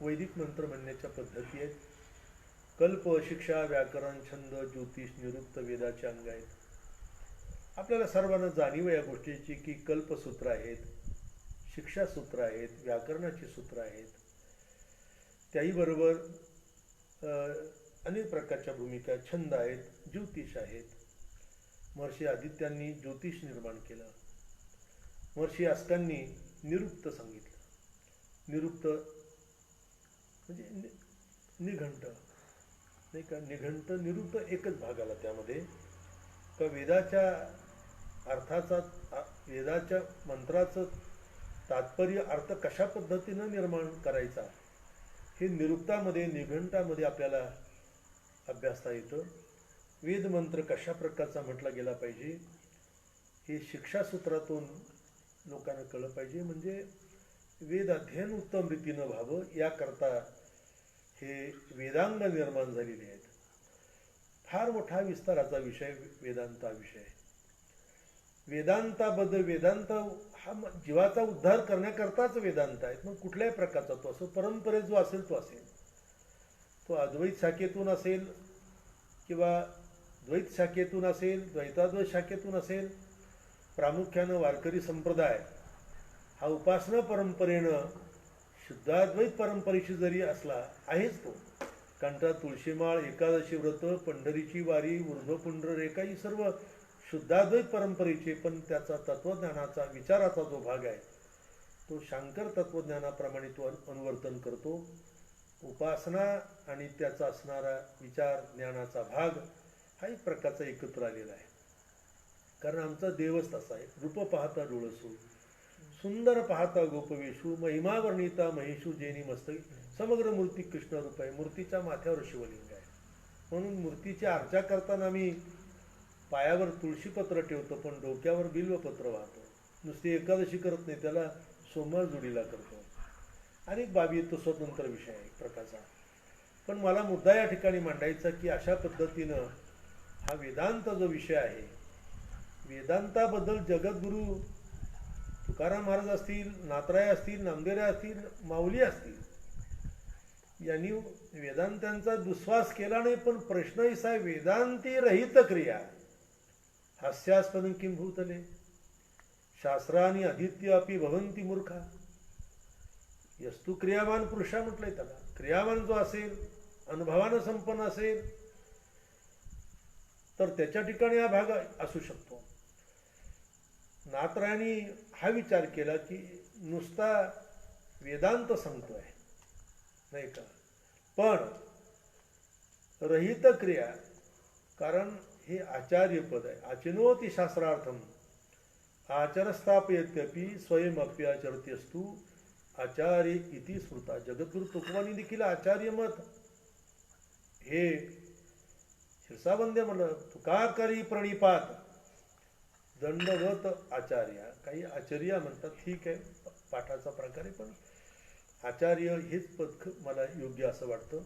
वैदिक मंत्र म्हणण्याच्या पद्धती आहेत. कल्प शिक्षा व्याकरण छंद ज्योतिष निरुक्त वेदाचे अंग आहेत. आपल्याला सर्वांना जाणीव या गोष्टीची की कल्पसूत्र आहेत, शिक्षासूत्र आहेत, व्याकरणाची सूत्र आहेत. त्याहीबरोबर अनेक प्रकारच्या भूमिका छंद आहेत, ज्योतिष आहेत. महर्षी आदित्यांनी ज्योतिष निर्माण केलं. महर्षी अस्कांनी निरुक्त सांगितलं. निरुक्त म्हणजे निघंट नाही का, निघंट निरुक्त एकच भाग आला त्यामध्ये. का वेदाच्या अर्थाचा वेदाच्या मंत्राचं तात्पर्य अर्थ कशा पद्धतीनं निर्माण करायचा हे निरुक्तामध्ये निघंटामध्ये आपल्याला अभ्यासता येतं. वेदमंत्र कशा प्रकारचा म्हटला गेला पाहिजे हे शिक्षासूत्रातून लोकांना कळलं पाहिजे. म्हणजे वेद अध्ययन उत्तम रीतीनं व्हावं याकरता हे वेदांग निर्माण झालेले आहेत. फार मोठा विस्ताराचा विषय वेदांत हा विषय. वेदांताबद्दल वेदांत हा जीवाचा उद्धार करण्याकरताच वेदांत आहेत. मग कुठल्याही प्रकारचा तो असो, परंपरेत जो असेल तो असेल, तो अद्वैत शाखेतून असेल किंवा द्वैत शाखेतून असेल, द्वैताद्वैत शाखेतून असेल. प्रामुख्यानं वारकरी संप्रदाय हा उपासना परंपरेनं शुद्धाद्वैत परंपरेशी जरी असला आहेच तो. कारण तुळशीमाळ, एकादशी व्रत, पंढरीची वारी, ऊर्ध्वपुंड्र रेखा ही सर्व शुद्धाद्वैत परंपरेचे. पण त्याचा तत्वज्ञानाचा विचाराचा जो भाग आहे तो शांकर तत्वज्ञानाप्रमाणे तो अनुवर्तन करतो. उपासना आणि त्याचा असणारा विचार ज्ञानाचा भाग हा एक प्रकारचा एकत्र आलेला आहे. कारण आमचा देवच तसा आहे. रूप पाहता डोळसू, सुंदर पाहता गोपवेशू, महिमा वर्णिता महेशू जेनी मस्तकी. समग्र मूर्ती कृष्ण रूप आहे. मूर्तीच्या माथ्यावर शिवलिंग आहे. म्हणून मूर्तीची अर्चा करताना आम्ही पायावर तुळशीपत्र ठेवतो पण डोक्यावर बिल्वपत्र वाहतो. नुसती एकादशी करत नाही, त्याला सोमवार जोडीला करतो. अनेक बाबी तो स्वतंत्र विषय आहे एक प्रकारचा. पण मला मुद्दा या ठिकाणी मांडायचा की अशा पद्धतीनं हा वेदांत जो विषय आहे, वेदांताबद्दल जगद्गुरू तुकाराम महाराज असतील, नाथराय असतील, नामदेवराय असतील, माऊली असतील, यांनी वेदांतांचा दुस्वास केला नाही. पण प्रश्न असा आहे, वेदांती रहित क्रिया हास्यास्पदं किं भूतले शास्त्रानी आदित्य अपि भवंती मूर्खा. यस्तु क्रियावान पुरुषा म्हटलंय त्याला. क्रियावान जो असेल, अनुभवानं संपन्न असेल तर त्याच्या ठिकाणी हा भाग असू शकतो. नाथरायांनी हा विचार केला की नुसता वेदांत सांगतोय नाही का, पण रहित क्रिया. कारण हे आचार्य पद आहे. आचिनोति शास्त्रार्थम आचरस्थापयत्यपि स्वयमप्याचरती असतु आचार्य इति स्मृता. जगद्गुरु तुकोबांनी देखील आचार्य मत हे शिरसावंद्य म्हणलं. तुकाकरी प्रणिपात दंडवत आचार्य. काही आचार्य म्हणतात, ठीक आहे पाठाचा प्रकार आहे, पण आचार्य हेच पद मला योग्य असं वाटतं.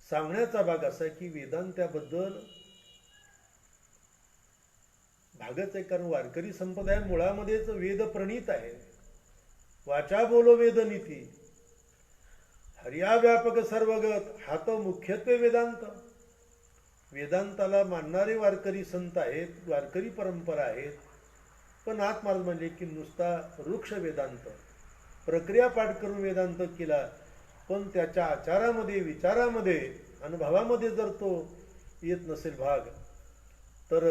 सांगण्याचा भाग असा आहे की वेदांताबद्दल भागच आहे. कारण वारकरी संप्रदाय मुळामध्येच वेद प्रणीत आहे. वाचा बोलो वेदनीती हरिया व्यापक सर्वगत हा तो मुख्यत्वे वेदांत. वेदांताला मानणारे वारकरी संत आहेत, वारकरी परंपरा आहेत. पण नाथ महाराज म्हणले की नुसता वृक्ष वेदांत, प्रक्रिया पाठ करून वेदांत केला पण त्याच्या आचारामध्ये, विचारामध्ये, अनुभवामध्ये जर तो येत नसेल भाग, तर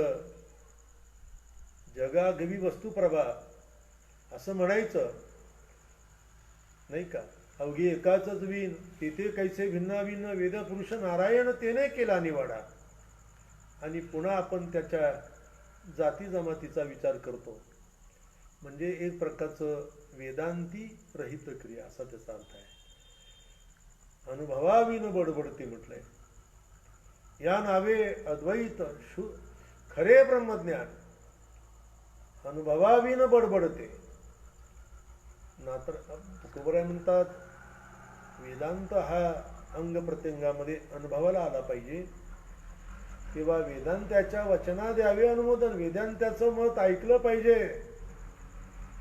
जगागवी वस्तुप्रभा असं म्हणायचं नाही का. अवघी एकाचच विण तेथे कैसे भिन्नाभिन्न वेदपुरुष नारायण तेने केला निवाडा. आणि पुन्हा आपण त्याच्या जाती जमातीचा विचार करतो. म्हणजे एक प्रकारचं वेदांती रहित क्रिया असा त्याचा अर्थ आहे. अनुभवाविन बडबडते म्हटलंय. या नावे अद्वैत खरे ब्रह्मज्ञान अनुभवाविन बडबडते. नातर तुकोबराय म्हणतात वेदांत हा अंग प्रत्यंगामध्ये अनुभवाला आला पाहिजे. तेव्हा वेदांत्याच्या वचना द्यावे अनुमोदन. वेदांत्याचं मत ऐकलं पाहिजे,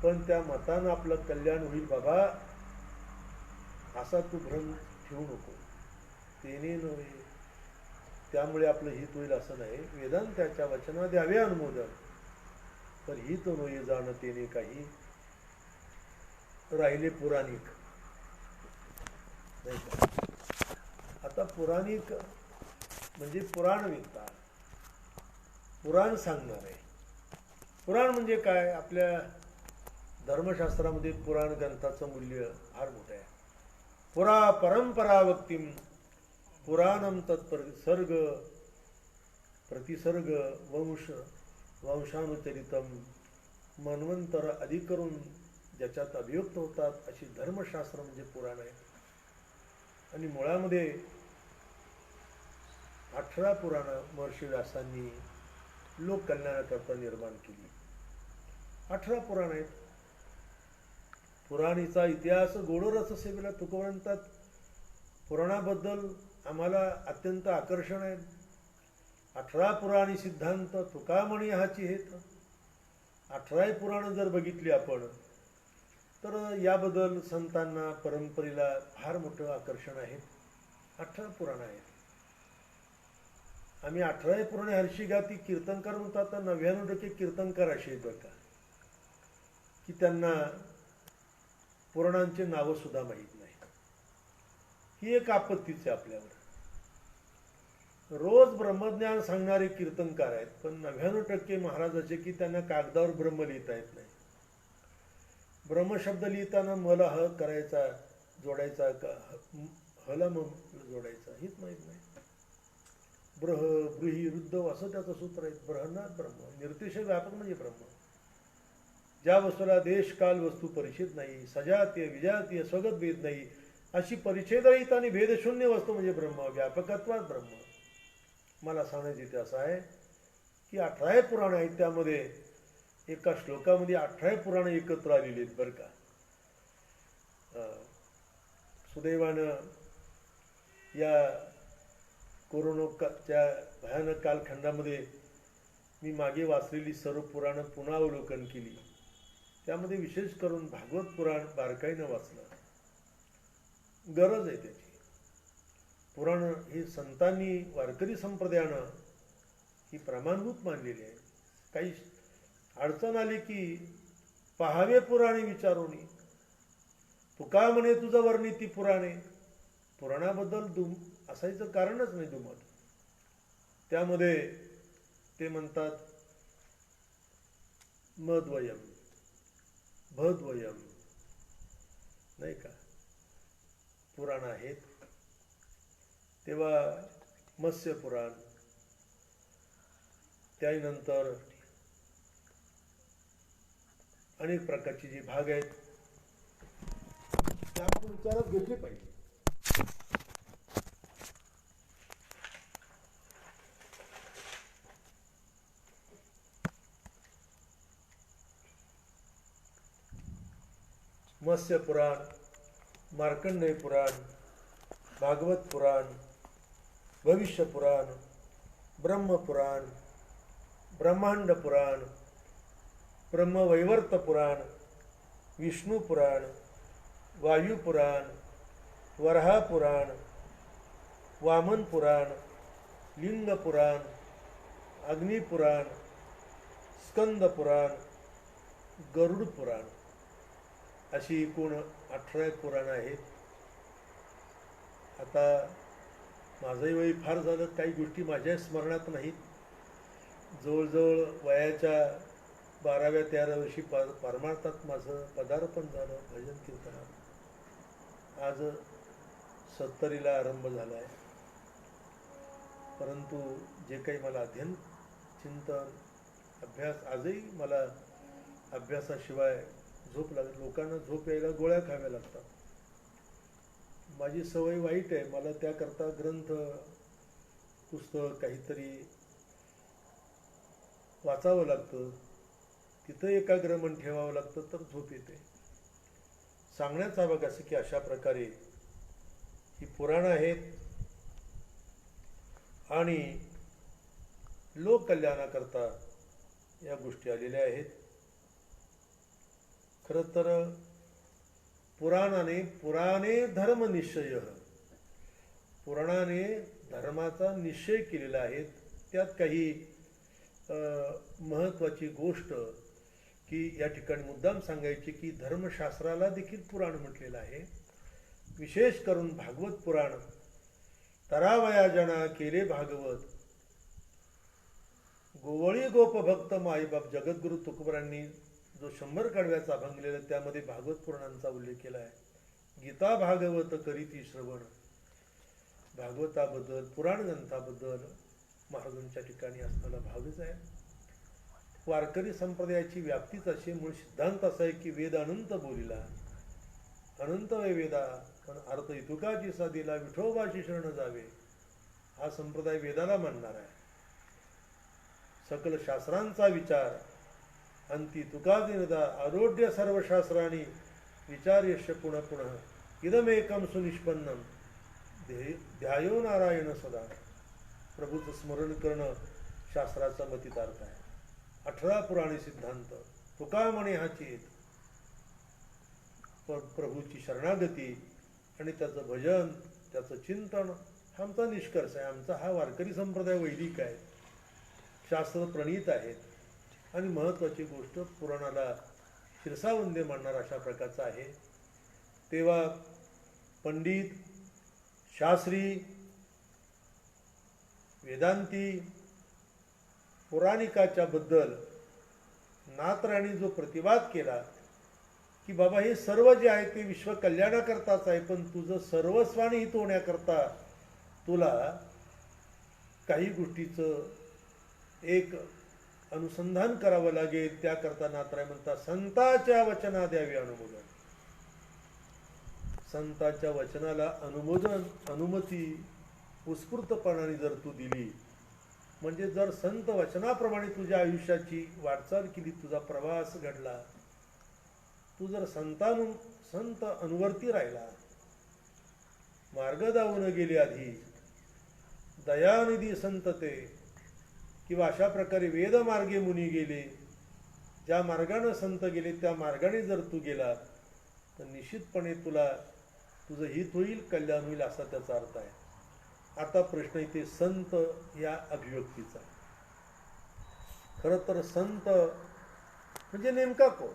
पण त्या मतानं आपलं कल्याण होईल बाबा असा तू भ्रम ठेवू नको. तेने नव्हे त्यामुळे आपलं हित होईल असं नाही. वेदांत्याच्या वचना द्यावे अनुमोदन, पण हित नव्हे जाणं तेने काही. राहिले पुराणिक नाही का. आता पुराणिक म्हणजे पुराणवेत्ता, पुराण सांगणार आहे. पुराण म्हणजे काय? आपल्या धर्मशास्त्रामध्ये पुराण ग्रंथाचं मूल्य फार मोठं आहे. पुरा परंपरा वक्तिम पुराणम तत्सर्ग प्रतिसर्ग वंशानुचरितम मन्वंतर अधिकरून ज्याच्यात अभियुक्त होतात अशी धर्मशास्त्र म्हणजे पुराण आहे. आणि मुळामध्ये 18 पुराणं महर्षी व्यासांनी लोककल्याणाकरता निर्माण केली. 18 पुराण आहेत. पुराणीचा इतिहास गोडरस सेवेला तुकोबा म्हणतात. पुराणाबद्दल आम्हाला अत्यंत आकर्षण आहे. 18 पुराणी सिद्धांत तुकामणी हाची हेत. 18 पुराणं जर बघितली आपण तर याबद्दल संतांना परंपरेला फार मोठं आकर्षण आहे. 18 पुराणं आहेत. आम्ही 18 पुराणे हर्षीगाती कीर्तनकार म्हणतात. तर 99% कीर्तनकार असे आहेत बरं का, की त्यांना पुराणांचे नावं सुद्धा माहीत नाही. ही एक आपत्तीच आहे आपल्यावर. रोज ब्रह्मज्ञान सांगणारे कीर्तनकार आहेत, पण 99% महाराजाचे की त्यांना कागदावर ब्रह्म लिहिता येत नाही. ब्रह्मशब्द लिहिताना मला ह करायचा जोडायचा का हला म जोडायचा हेच माहीत नाही. ब्रह ब्रूही रुद्ध असं त्याचं सूत्र आहे. ब्रहनाथ ब्रह्म निर्तिशय व्यापक म्हणजे ब्रह्म. ज्या वस्तूला देश काल वस्तू परिच्छेद नाही, सजातीय विजातीय स्वगत भेद नाही, अशी परिच्छेदरहित आणि भेदशून्य वस्तू म्हणजे ब्रह्म. व्यापकत्वात ब्रह्म. मला सांगायचं इथे असं आहे की 18 पुराण आहेत. त्यामध्ये एका श्लोकामध्ये 18 पुराणं एकत्र आलेली आहेत बरं का. सुदैवानं या कोरोनाच्या भयानक कालखंडामध्ये मी मागे वाचलेली सर्व पुराणं पुन्हा अवलोकन केली. त्यामध्ये विशेष करून भागवत पुराण बारकाईनं वाचलं. गरज आहे त्याची. पुराण हे संतांनी वारकरी संप्रदायानं ही प्रमाणभूत मानलेली आहे. काही अडचण आली की पहावे पुराणे विचारून. तुका म्हणे तुझं वर्णिती पुराणे. पुराणाबद्दल असायचं कारणच नाही दुमत. त्यामध्ये ते म्हणतात मद्वयम भद्वयम नाही का पुराण आहेत. तेव्हा मत्स्य पुराण, त्यानंतर अनेक प्रकारची जी भाग आहेत त्या आपण विचारात घेतले पाहिजे. मत्स्य पुराण, मार्कंडेय पुराण, भागवत पुराण, भविष्य पुराण, ब्रह्मपुराण, ब्रह्मांड पुराण, ब्रह्मवैवर्त पुराण, विष्णू पुराण, वायू पुराण, वराह पुराण, वामन पुराण, लिंग पुराण, अग्निपुराण, स्कंद पुराण, गरुड पुराण अशी एकूण 18 पुराणं आहेत. आता माझंही वय फार झालं, काही गोष्टी माझ्या स्मरणात नाहीत. जवळजवळ वयाच्या 12व्या-13व्या वर्षी परमार्थात माझं पदार्पण झालं भजन कीर्तनात. आज 70ला आरंभ झाला आहे. परंतु जे काही मला अध्ययन, चिंतन, अभ्यास, आजही मला अभ्यासाशिवाय झोप लागत. लोकांना झोप यायला गोळ्या खाव्या लागतात. माझी सवय वाईट आहे. मला त्याकरता ग्रंथ, पुस्तक काहीतरी वाचावं लागतं, तिथं एकाग्र मन ठेवावं लागतं, तर झोप येते. सांगण्याचा भाग असं की अशा प्रकारे ही पुराणं आहेत आणि लोककल्याणाकरता या गोष्टी आलेल्या आहेत. खरं तर पुराणे धर्मनिश्चय, पुराणाने धर्माचा निश्चय केलेला आहे. त्यात काही महत्त्वाची गोष्ट की या ठिकाणी मुद्दाम सांगायची की धर्मशास्त्राला देखील पुराण म्हटलेलं आहे. विशेष करून भागवत पुराण, तरावया जना केले भागवत, गोवळी गोपभक्त माईबाप जगद्गुरु तुकोबारांनी जो 100 कडव्याचा अभंग लिहिला त्यामध्ये भागवत पुराणांचा उल्लेख केला आहे. गीता भागवत करीती श्रवण, भागवताबद्दल, पुराण ग्रंथाबद्दल महाराजांच्या ठिकाणी असणारा भावच आहे. वारकरी संप्रदायाची व्याप्तीच अशी, मूळ सिद्धांत असा आहे की वेद अनंत बोलिला, अनंत वै वेदा, पण अर्थ इतुकाची साधीला, विठोबाची शरण जावे. हा संप्रदाय वेदाला मानणार आहे. सकल शास्त्रांचा विचार अंती तुकादी नदा, आरोढ्य सर्व शास्त्रांनी विचार यश पुनः पुनः इदमेकम सुनिष्पन्नम ध्यायो नारायण सदा. प्रभूचं स्मरण करणं शास्त्राचा मतितार्थ आहे. 18 पुराणी सिद्धांत तुका म्हणे हा चेत, प्रभूची शरणागती आणि त्याचं भजन, त्याचं चिंतन हा आमचा निष्कर्ष आहे. आमचा हा वारकरी संप्रदाय वैदिक आहे, शास्त्र प्रणीत आहेत आणि महत्त्वाची गोष्ट पुराणाला शिरसावंदे मानणार अशा प्रकारचा आहे. तेव्हा पंडित, शास्त्री, वेदांती, पुराणिकाच्या बद्दल नाथराणी जो प्रतिवाद केला की बाबा हे सर्व जे आहे ते विश्व कल्याणाकरताच आहे, पण तुझं सर्वस्वाने हित होण्याकरता तुला काही गोष्टीचं एक अनुसंधान करावं लागेल. त्याकरता नाथराय म्हणतात संताच्या वचना द्यावी अनुमोदन. संताच्या वचनाला अनुमोदन, अनुमती उत्स्फूर्तपणाने जर तू दिली, म्हणजे जर संत वचनाप्रमाणे तुझ्या आयुष्याची वाटचाल केली, तुझा प्रवास घडला, तू जर संत अनुवर्ती राहिला, मार्ग दावून गेले आधी, दयानिधी संत ते, किंवा अशा प्रकारे वेदमार्गे मुनी गेले, ज्या मार्गाने संत गेले त्या मार्गाने जर तू गेला तर निश्चितपणे तुला तुझं हित होईल, कल्याण होईल असा त्याचा अर्थ आहे. आता प्रश्न इथे संत या अभिव्यक्तीचा. खरं तर संत म्हणजे नेमका कोण?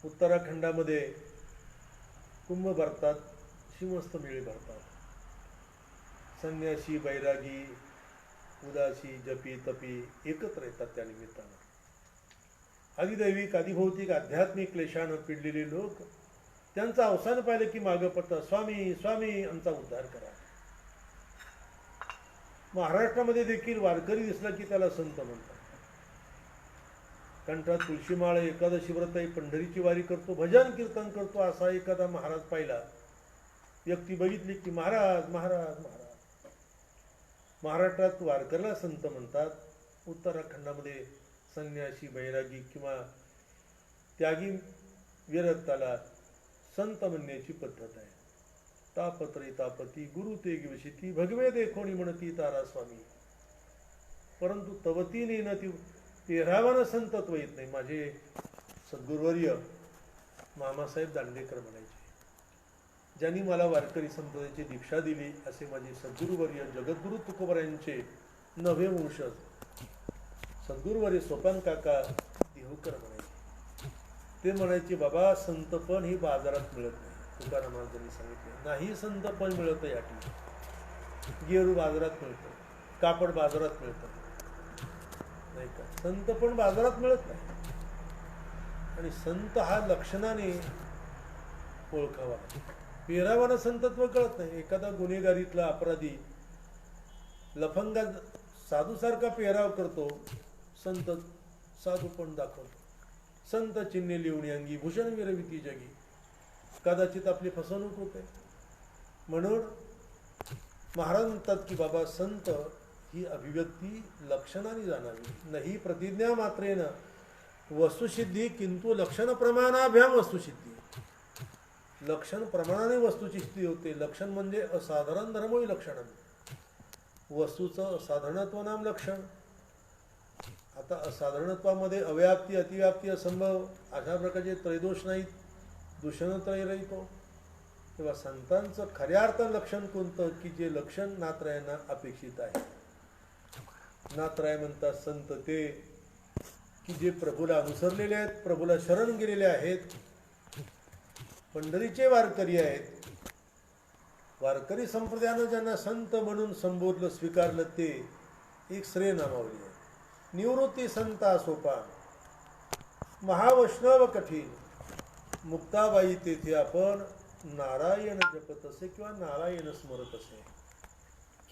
उत्तराखंडामध्ये कुंभ भरतात, शिवस्त मेळे भरतात. संन्यासी, बैरागी, उदासी, जपी, तपी एकत्र येतात त्या निमित्तानं. आदिदैविक, आदिभौतिक, आध्यात्मिक क्लेशानं पिडलेले लोक त्यांचं अवसान पाहिलं की मागं पडतात, स्वामी स्वामी आमचा उद्धार करा. महाराष्ट्रामध्ये देखील वारकरी दिसला की त्याला संत म्हणतात. कंठात तुळशीमाळ, एकादशी व्रत, पंढरीची वारी करतो, भजन कीर्तन करतो असा एखादा महाराज पाहिला, व्यक्ती बघितली की महाराज महाराज महाराज. महाराष्ट्रात वारकऱ्याला संत म्हणतात. उत्तराखंडामध्ये संन्यासी, बैरागी किंवा त्यागी विरक्ताला संत म्हणण्याची पद्धत आहे. तापत्रे तापती गुरु ते गिवशिती, भगवे देखोणी म्हणती तारा स्वामी, परंतु तवतीने न ती तेरावानं संतत्व येत नाही. माझे सद्गुरुवर्य मामासाहेब दांडेकर म्हणायचे, ज्यांनी मला वारकरी संप्रदायाची दीक्षा दिली असे माझे सद्गुरुवर्य जगद्गुरु तुकोबारायांचे 9वे वंशज सद्गुरुवर्य सोपान काका देहूकर म्हणायचे. ते म्हणायचे बाबा संतपण ही बाजारात मिळत नाही, तुकाराम महाराजांनी सांगितले. नाही संत पण मिळतं या ठिकाणी. गेरू बाजारात मिळतं, कापड बाजारात मिळतं, नाही का? संत पण बाजारात मिळत नाही. आणि संत हा लक्षणाने ओळखावा. पेहरावानं संतत्व कळत नाही. एखादा गुन्हेगारीतला अपराधी लफंगा साधूसारखा पेहराव करतो, संत साधू पण दाखवतो. संत चिन्हे लिहून अंगी, भूषण विरविती जगी. कदाचित आपली फसवणूक होते. म्हणून महाराज म्हणतात की बाबा, संत ही अभिव्यक्ती लक्षणाने जाणावी. नाही प्रतिज्ञा मात्रेन वस्तुसिद्धी किंतु लक्षण प्रमाणाभ्याम वस्तुसिद्धी. लक्षण प्रमाणाने वस्तूची स्थिती होते. लक्षण म्हणजे असाधारण धर्मोही लक्षण. वस्तूचं असाधारणत्व नाम लक्षण. आता असाधारणत्वामध्ये अव्याप्ती, अतिव्याप्ती, असंभव अशा प्रकारचे त्रयदोष नाहीत. दूषणत्रय रहितो. तेव्हा संतांचं खऱ्या अर्थानं लक्षण कोणतं की जे लक्षण नाथरायांना अपेक्षित आहे. नाथराय म्हणतात संत ते की जे प्रभूला अनुसरलेले आहेत, प्रभूला शरण गेलेले आहेत, पंढरीचे वारकरी आहेत. वारकरी संप्रदायानं ज्यांना संत म्हणून संबोधलं, स्वीकारलं, ते एक श्रेय नामावली आहे. निवृत्ती संता सोपान, महावैष्णव कठीण, मुक्ताबाई तेथे आपण नारायण जपत असे किंवा नारायण स्मरत असे.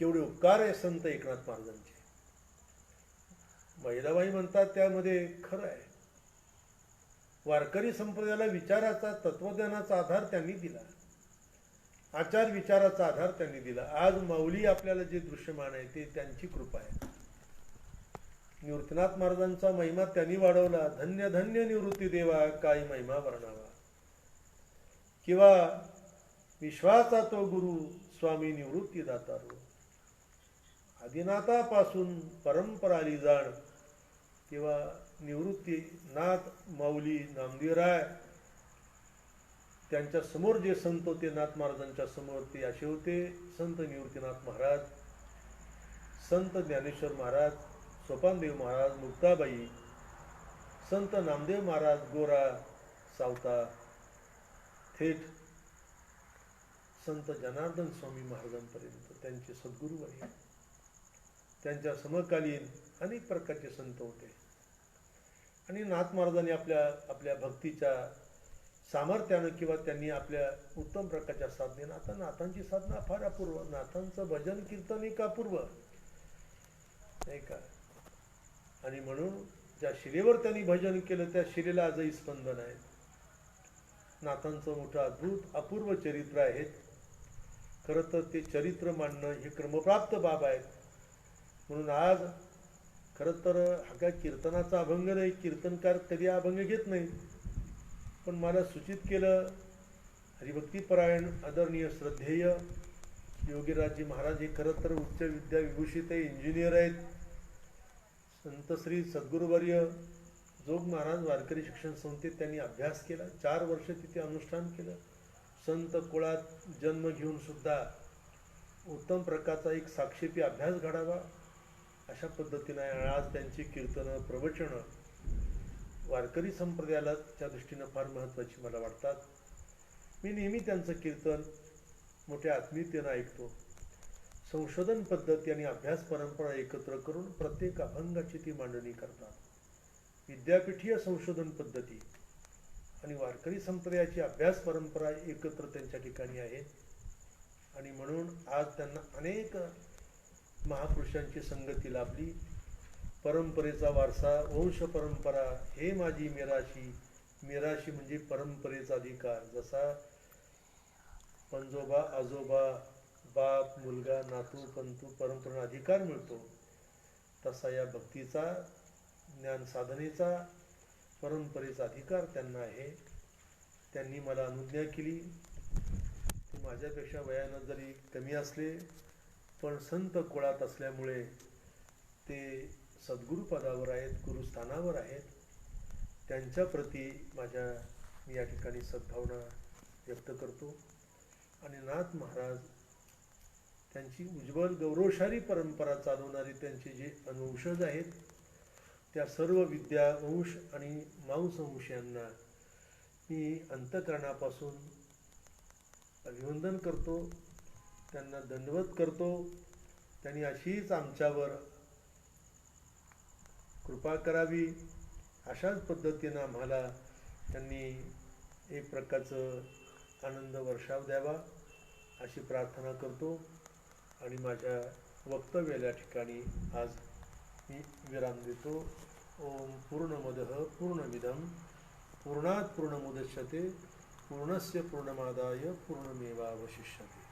केवढे उपकार आहे संत एकनाथ महाराजांचे. मैराबाई म्हणतात त्यामध्ये खरं आहे. वारकरी संप्रदायाला विचाराचा, तत्वज्ञानाचा आधार त्यांनी दिला. आचार विचाराचा आधार त्यांनी दिला. आज माऊली आपल्याला जे दृश्यमान आहे ते त्यांची कृपा आहे. निवृत्तीनाथ महाराजांचा महिमा त्यांनी वाढवला. धन्य धन्य निवृत्ती देवा, काही महिमा वर्णावा. किंवा विश्वाचा तो गुरु स्वामी निवृत्ती दातारो. आदिनाथापासून परंपराली जाण. किंवा निवृत्तीनाथ माऊली नामदेवराय त्यांच्या समोर जे संत होते, नाथ महाराजांच्या समोर, ते असे होते. संत निवृत्तीनाथ महाराज, संत ज्ञानेश्वर महाराज, सोपानदेव महाराज, मुक्ताबाई, संत नामदेव महाराज, गोरा सावता, थेट संत जनार्दन स्वामी महाराजांपर्यंत त्यांचे सद्गुरूवर्य. त्यांच्या समकालीन अनेक प्रकारचे संत होते. आणि नाथ महाराजांनी आपल्या भक्तीच्या सामर्थ्यानं किंवा त्यांनी आपल्या उत्तम प्रकारच्या साधनेनं, आता नाथांची साधना फार अपूर्व, नाथांचं भजन कीर्तन एक अपूर्व, नाही का? आणि म्हणून ज्या शिलेवर त्यांनी भजन केलं त्या शिलेला आजही स्पंदन आहे. नाथांचं मोठं अद्भुत अपूर्व चरित्र आहे. खरं तर ते चरित्र मांडणं हे क्रमप्राप्त बाब आहेत. म्हणून आज खरं तर हा काय कीर्तनाचा अभंग नाही, कीर्तनकार कधी अभंग घेत नाही. पण मला सूचित केलं हरिभक्तीपरायण आदरणीय श्रद्धेय योगीराजजी महाराज हे खरं तर उच्च विद्या विभूषित आहे, इंजिनियर आहेत. संत श्री सद्गुरुवर्य जोग महाराज वारकरी शिक्षण संस्थेत त्यांनी अभ्यास केला. 4 वर्ष तिथे अनुष्ठान केलं. संत कुळात जन्म घेऊन सुद्धा उत्तम प्रकारचा एक साक्षेपी अभ्यास घडावा अशा पद्धतीने आज त्यांची कीर्तनं, प्रवचनं वारकरी संप्रदायाला त्या दृष्टीनं फार महत्त्वाची मला वाटतात. मी नेहमी त्यांचं कीर्तन मोठ्या आत्मीयतेनं ऐकतो. संशोधन पद्धती आणि अभ्यास परंपरा एकत्र करून प्रत्येक अभंगाची ती मांडणी करतात. विद्यापीठीय संशोधन पद्धती आणि वारकरी संप्रदायाची अभ्यास परंपरा एकत्र त्यांच्या ठिकाणी आहे. आणि म्हणून आज त्यांना अनेक महापुरुषांची संगती लाभली. परंपरेचा वारसा, वंश परंपरा, हे माझी मिराशी. मिराशी म्हणजे परंपरेचा अधिकार. जसा पंजोबा, आजोबा, बाप, मुलगा, नातू, पंतू परंपरेला अधिकार मिळतो, तसा या भक्तीचा, ज्ञान साधनेचा, परंपरेचा अधिकार त्यांना आहे. त्यांनी मला अनुज्ञा केली. ते माझ्यापेक्षा वयानं जरी कमी असले पण संत कुळात असल्यामुळे ते सद्गुरुपदावर आहेत, गुरुस्थानावर आहेत. त्यांच्याप्रती मी या ठिकाणी सद्भावना व्यक्त करतो. आणि नाथ महाराज त्यांची उज्ज्वल गौरवशाली परंपरा चालवणारी त्यांचे जे अनुवंशज आहेत, त्या सर्व विद्या वंश आणि मांसवंश यांना मी अंतःकरणापासून अभिवंदन करतो, त्यांना दंडवत करतो. त्यांनी अशीच आमच्यावर कृपा करावी, अशाच पद्धतीनं आम्हाला त्यांनी एक प्रकारचं आनंद वर्षाव द्यावा अशी प्रार्थना करतो. आणि माझ्या वक्तव्याला ठिकाणी आज मी विराम देतो. ओम पूर्णमदः पूर्णमिदं पूर्णात् पूर्णमुदच्यते पूर्णस्य पूर्णमादाय पूर्णमेवावशिष्यते.